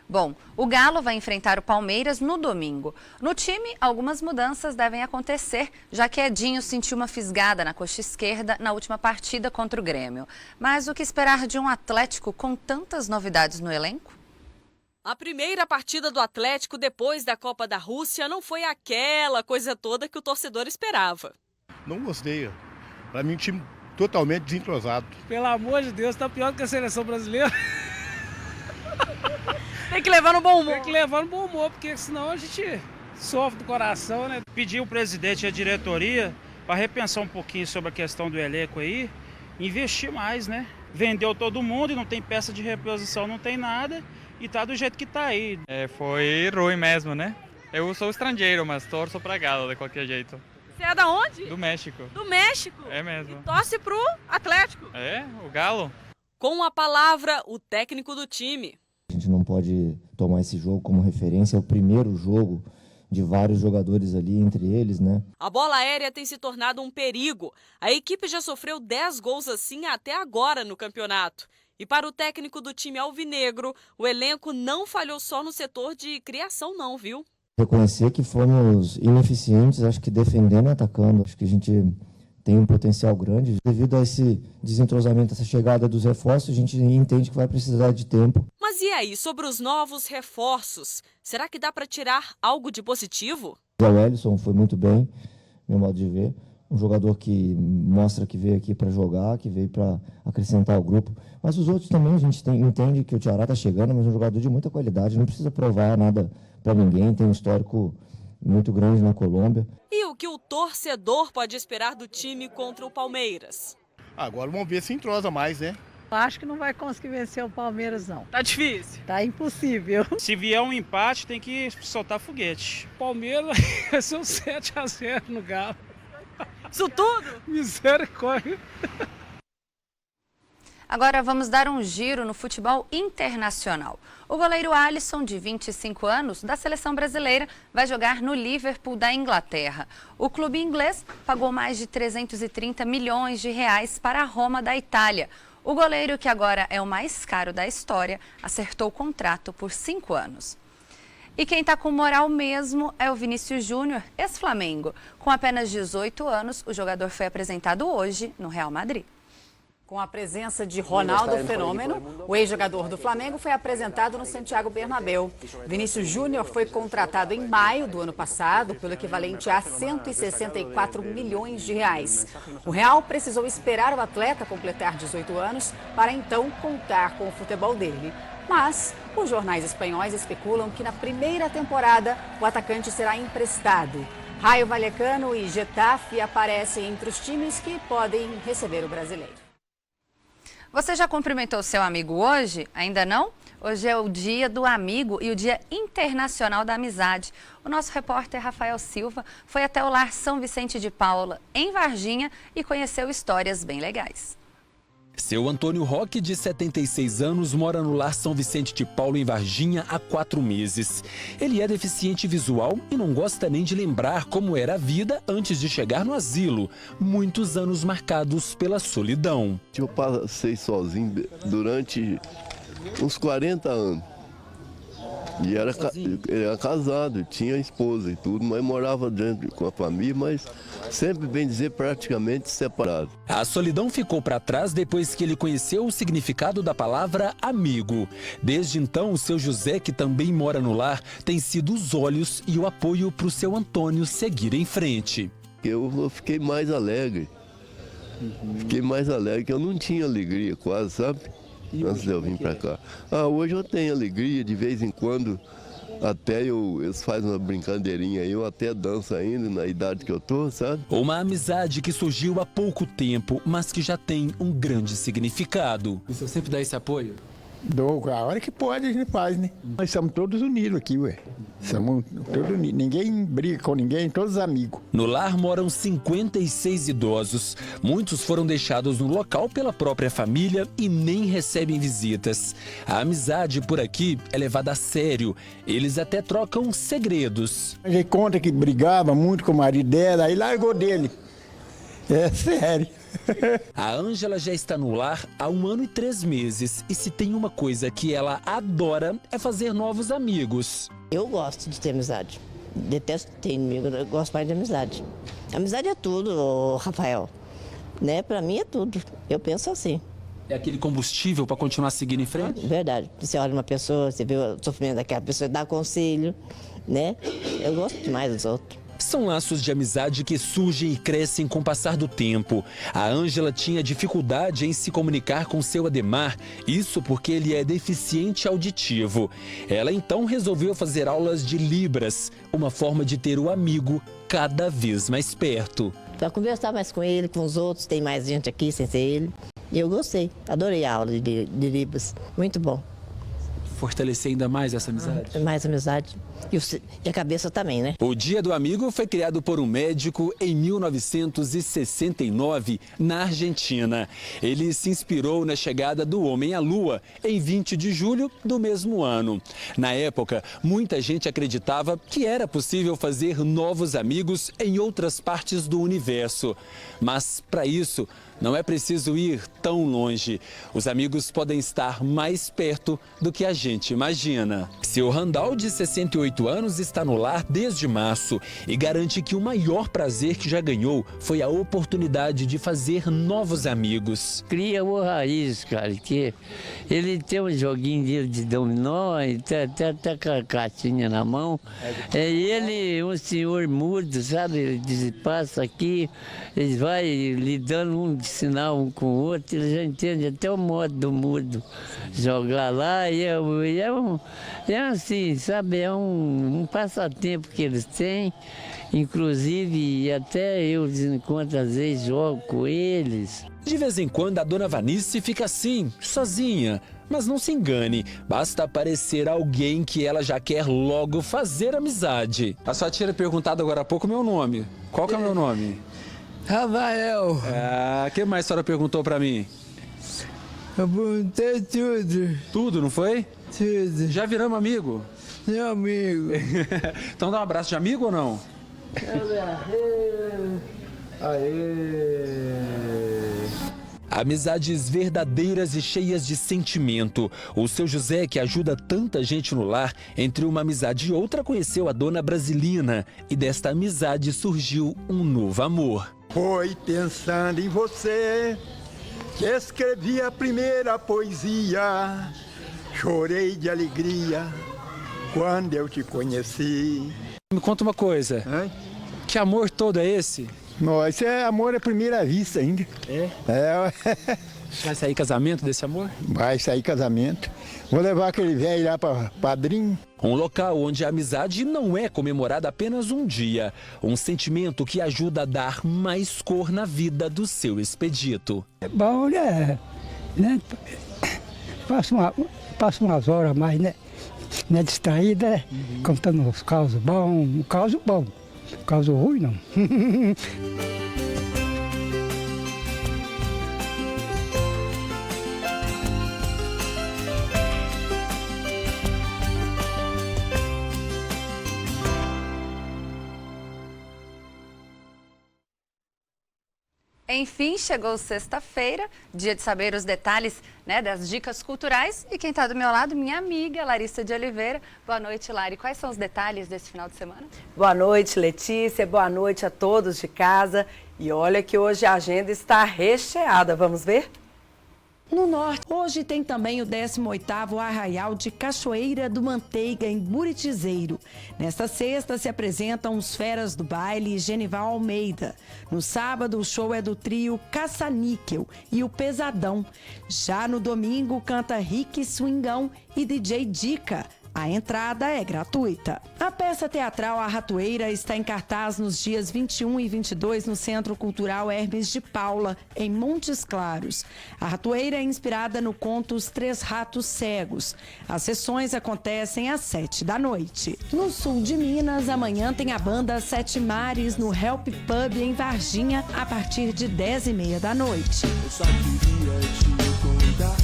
S1: Bom, o Galo vai enfrentar o Palmeiras no domingo. No time, algumas mudanças devem acontecer, já que Edinho sentiu uma fisgada na coxa esquerda na última partida contra o Grêmio. Mas o que esperar de um Atlético com tantas novidades no elenco?
S15: A primeira partida do Atlético depois da Copa da Rússia não foi aquela coisa toda que o torcedor esperava.
S25: Não gostei. Para mim, um time totalmente desentrosado.
S26: Pelo amor de Deus, tá pior do que a seleção brasileira.
S15: Tem que levar no bom humor.
S26: Tem que levar no bom humor, porque senão a gente sofre do coração, né?
S27: Pedir o presidente e a diretoria para repensar um pouquinho sobre a questão do elenco aí, investir mais, né? Vendeu todo mundo e não tem peça de reposição, não tem nada e tá do jeito que tá aí.
S29: Foi ruim mesmo, né? Eu sou estrangeiro, mas torço pra Galo de qualquer jeito.
S15: Você é da onde?
S29: Do México.
S15: Do México?
S29: É mesmo.
S15: E torce pro Atlético?
S29: É, o Galo.
S15: Com a palavra, o técnico do time.
S30: A gente não pode tomar esse jogo como referência, é o primeiro jogo de vários jogadores ali, entre eles, né?
S15: A bola aérea tem se tornado um perigo. A equipe já sofreu 10 gols assim até agora no campeonato. E para o técnico do time alvinegro, o elenco não falhou só no setor de criação não, viu?
S30: Reconhecer que fomos ineficientes, acho que defendendo e atacando. Acho que a gente tem um potencial grande. Devido a esse desentrosamento, essa chegada dos reforços, a gente entende que vai precisar de tempo.
S15: Mas e aí, sobre os novos reforços? Será que dá para tirar algo de positivo?
S30: O Wellington foi muito bem, meu modo de ver. Um jogador que mostra que veio aqui para jogar, que veio para acrescentar o grupo. Mas os outros também, a gente entende que o Ceará está chegando, mas é um jogador de muita qualidade, não precisa provar nada para ninguém, tem um histórico muito grande na Colômbia.
S15: E o que o torcedor pode esperar do time contra o Palmeiras?
S25: Agora vamos ver se entrosa mais, né?
S31: Acho que não vai conseguir vencer o Palmeiras, não.
S15: Tá difícil.
S31: Tá impossível.
S27: Se vier um empate, tem que soltar foguete.
S26: Palmeiras vai ser um 7-0 no Galo.
S15: Isso tudo?
S26: Misericórdia.
S1: Agora vamos dar um giro no futebol internacional. O goleiro Alisson, de 25 anos, da seleção brasileira, vai jogar no Liverpool da Inglaterra. O clube inglês pagou mais de 330 milhões de reais para a Roma da Itália. O goleiro, que agora é o mais caro da história, acertou o contrato por 5 anos. E quem está com moral mesmo é o Vinícius Júnior, ex-Flamengo. Com apenas 18 anos, o jogador foi apresentado hoje no Real Madrid.
S8: Com a presença de Ronaldo Fenômeno, o ex-jogador do Flamengo foi apresentado no Santiago Bernabéu. Vinícius Júnior foi contratado em maio do ano passado pelo equivalente a 164 milhões de reais. O Real precisou esperar o atleta completar 18 anos para então contar com o futebol dele. Mas os jornais espanhóis especulam que na primeira temporada o atacante será emprestado. Raio Vallecano e Getafe aparecem entre os times que podem receber o brasileiro.
S1: Você já cumprimentou seu amigo hoje? Ainda não? Hoje é o Dia do Amigo e o Dia Internacional da Amizade. O nosso repórter Rafael Silva foi até o Lar São Vicente de Paula, em Varginha, e conheceu histórias bem legais.
S2: Seu Antônio Roque, de 76 anos, mora no Lar São Vicente de Paula, em Varginha, há 4 meses. Ele é deficiente visual e não gosta nem de lembrar como era a vida antes de chegar no asilo. Muitos anos marcados pela solidão.
S9: Eu passei sozinho durante uns 40 anos. E era casado, tinha esposa e tudo, mas morava dentro com a família, mas sempre, bem dizer, praticamente separado.
S2: A solidão ficou para trás depois que ele conheceu o significado da palavra amigo. Desde então, o seu José, que também mora no lar, tem sido os olhos e o apoio para o seu Antônio seguir em frente.
S9: Eu fiquei mais alegre. Fiquei mais alegre, que eu não tinha alegria quase, sabe? Antes de eu vir para cá. Hoje eu tenho alegria, de vez em quando, até eles fazem uma brincadeirinha aí, eu até danço ainda na idade que eu tô, sabe?
S2: Uma amizade que surgiu há pouco tempo, mas que já tem um grande significado.
S11: E você sempre dá esse apoio?
S10: Dou, a hora que pode a gente faz, né? Nós somos todos unidos aqui, ué. Somos todos unidos, ninguém briga com ninguém, todos amigos.
S2: No lar moram 56 idosos. Muitos foram deixados no local pela própria família e nem recebem visitas. A amizade por aqui é levada a sério. Eles até trocam segredos.
S10: A gente conta que brigava muito com o marido dela, aí largou dele. É sério.
S2: A Ângela já está no lar há 1 ano e 3 meses e se tem uma coisa que ela adora é fazer novos amigos.
S12: Eu gosto de ter amizade. Detesto ter inimigo, eu gosto mais de amizade. Amizade é tudo, Rafael. Né? Para mim é tudo. Eu penso assim.
S11: É aquele combustível para continuar seguindo em frente?
S12: Verdade. Você olha uma pessoa, você vê o sofrimento daquela pessoa, dá conselho, né? Eu gosto demais dos outros.
S2: São laços de amizade que surgem e crescem com o passar do tempo. A Ângela tinha dificuldade em se comunicar com seu Ademar, isso porque ele é deficiente auditivo. Ela então resolveu fazer aulas de Libras, uma forma de ter o amigo cada vez mais perto.
S12: Para conversar mais com ele, com os outros, tem mais gente aqui sem ser ele. E eu gostei, adorei a aula de Libras, muito bom.
S11: Fortalecer ainda mais essa amizade?
S12: Mais amizade. E a cabeça também, né?
S2: O Dia do Amigo foi criado por um médico em 1969, na Argentina. Ele se inspirou na chegada do homem à Lua, em 20 de julho do mesmo ano. Na época, muita gente acreditava que era possível fazer novos amigos em outras partes do universo. Mas, para isso, não é preciso ir tão longe. Os amigos podem estar mais perto do que a gente imagina. Seu Randall, de 68 anos, está no lar desde março e garante que o maior prazer que já ganhou foi a oportunidade de fazer novos amigos.
S13: Cria o Raiz, cara, que ele tem um joguinho dele de dominó e até com a cartinha na mão. E ele, um senhor mudo, sabe, ele diz, passa aqui, ele vai lhe dando um sinal um com o outro, ele já entende até o modo do mudo jogar lá e é assim, sabe, é um passatempo que eles têm, inclusive até eu de vez em quando às vezes jogo com eles.
S2: De vez em quando a dona Vanice fica assim, sozinha. Mas não se engane, basta aparecer alguém que ela já quer logo fazer amizade.
S11: A sua tia tinha perguntado agora há pouco o meu nome. Qual que é o meu nome?
S13: Rafael.
S11: O que mais a senhora perguntou pra mim?
S13: Eu perguntei tudo.
S11: Tudo, não foi?
S13: Tudo.
S11: Já viramos amigo?
S13: Meu amigo.
S11: Então dá um abraço de amigo ou não?
S2: Amizades verdadeiras e cheias de sentimento. O seu José, que ajuda tanta gente no lar, entre uma amizade e outra conheceu a dona Brasilina. E desta amizade surgiu um novo amor.
S10: Foi pensando em você que escrevi a primeira poesia. Chorei de alegria quando eu te conheci.
S2: Me conta uma coisa. Que amor todo é esse?
S10: Não, esse é amor à primeira vista ainda. É?
S2: Vai sair casamento desse amor?
S10: Vai sair casamento. Vou levar aquele velho lá para padrinho.
S2: Um local onde a amizade não é comemorada apenas um dia. Um sentimento que ajuda a dar mais cor na vida do seu Expedito.
S3: É bom, né? Passo umas horas a mais, né? Distraída, né? Contando os causos bons, um caso bom. Caso ruim, não.
S1: Enfim, chegou sexta-feira, dia de saber os detalhes, né, das dicas culturais. E quem está do meu lado, minha amiga Larissa de Oliveira. Boa noite, Lari. Quais são os detalhes desse final de semana?
S14: Boa noite, Letícia. Boa noite a todos de casa. E olha que hoje a agenda está recheada. Vamos ver?
S16: No norte, hoje tem também o 18º Arraial de Cachoeira do Manteiga, em Buritizeiro. Nesta sexta se apresentam os Feras do Baile e Genival Almeida. No sábado, o show é do trio Caça-Níquel e o Pesadão. Já no domingo, canta Rick Swingão e DJ Dica. A entrada é gratuita. A peça teatral A Ratoeira está em cartaz nos dias 21 e 22 no Centro Cultural Hermes de Paula, em Montes Claros. A Ratoeira é inspirada no conto Os Três Ratos Cegos. As sessões acontecem às 7 da noite. No sul de Minas, amanhã tem a banda Sete Mares no Help Pub em Varginha, a partir de 10h30 da noite.
S17: Eu só queria te contar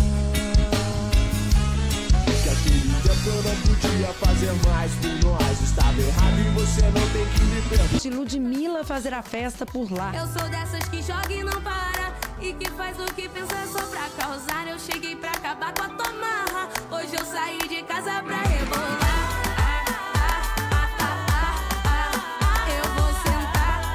S17: que aquele tempo eu não podia fazer mais por nós. Estava errado e você não tem que me perdoar.
S16: De Ludmilla fazer a festa por lá.
S18: Eu sou dessas que joga e não para, e que faz o que pensa só pra causar. Eu cheguei pra acabar com a tua marra, hoje eu saí de casa pra rebolar. Eu vou sentar.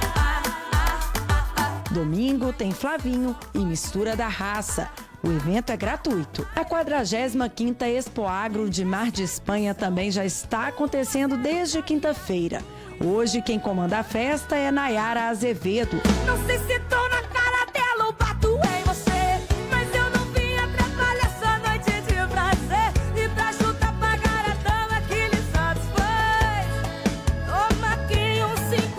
S16: Domingo tem Flavinho e Mistura da Raça. O evento é gratuito. A 45ª Expo Agro de Mar de Espanha também já está acontecendo desde quinta-feira. Hoje quem comanda a festa é Nayara Azevedo.
S18: Não sei se tô na cara dela ou bato em você, mas eu não vim atrapalhar essa noite de prazer. E pra chutar pagar a dama que lhe satisfaz, toma aqui uns 50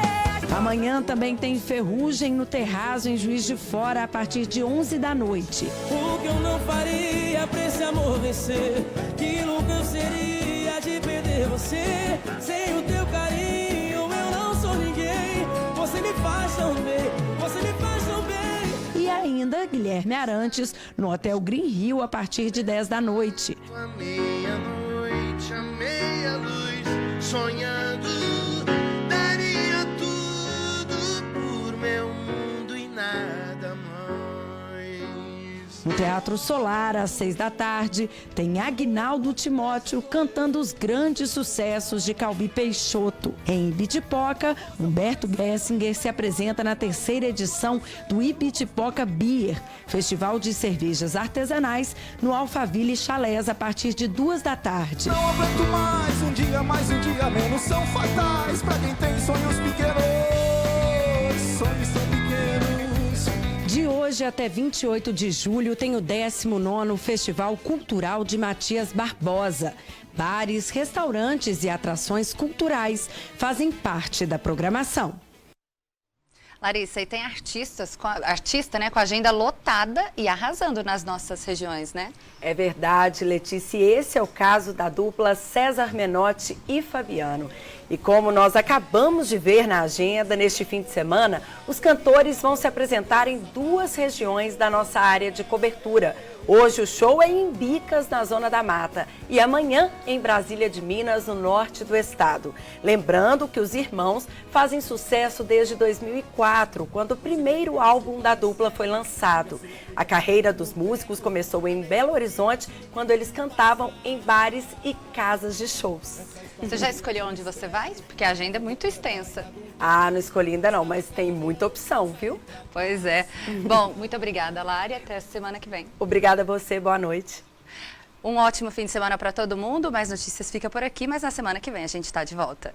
S18: reais.
S16: Amanhã também tem Ferrugem no Terraço em Juiz de Fora a partir de 11 da noite.
S17: O que eu não faria pra esse amor vencer? Que louco eu seria de perder você. Sem o teu carinho eu não sou ninguém. Você me faz tão bem, você me faz tão bem.
S16: E ainda Guilherme Arantes no Hotel Green Hill a partir de 10 da noite.
S17: À meia-noite, à meia luz, sonhando, daria tudo por meu mundo e nada mais.
S16: No Teatro Solar, às 6 da tarde, tem Aguinaldo Timóteo cantando os grandes sucessos de Calbi Peixoto. Em Ibitipoca, Humberto Gessinger se apresenta na 3ª edição do Ibitipoca Beer, festival de cervejas artesanais, no Alphaville Chalés, a partir de 2 da tarde.
S17: Não aguento mais um dia menos, são fatais pra quem tem sonhos pequenos. Sonhos são pequenos.
S16: De hoje até 28 de julho tem o 19º Festival Cultural de Matias Barbosa. Bares, restaurantes e atrações culturais fazem parte da programação.
S1: Larissa, e tem artista, né, com a agenda lotada e arrasando nas nossas regiões, né?
S14: É verdade, Letícia. Esse é o caso da dupla César Menotti e Fabiano. E como nós acabamos de ver na agenda, neste fim de semana, os cantores vão se apresentar em 2 regiões da nossa área de cobertura. Hoje o show é em Imbicas, na Zona da Mata, e amanhã em Brasília de Minas, no norte do estado. Lembrando que os irmãos fazem sucesso desde 2004, quando o primeiro álbum da dupla foi lançado. A carreira dos músicos começou em Belo Horizonte, quando eles cantavam em bares e casas de shows.
S1: Você já escolheu onde você vai? Porque a agenda é muito extensa.
S14: Ah, não escolhi ainda não, mas tem muita opção, viu?
S1: Pois é. Bom, muito obrigada, Lari. Até semana que vem.
S14: Obrigada a você, boa noite.
S1: Um ótimo fim de semana para todo mundo. Mais notícias fica por aqui, mas na semana que vem a gente está de volta.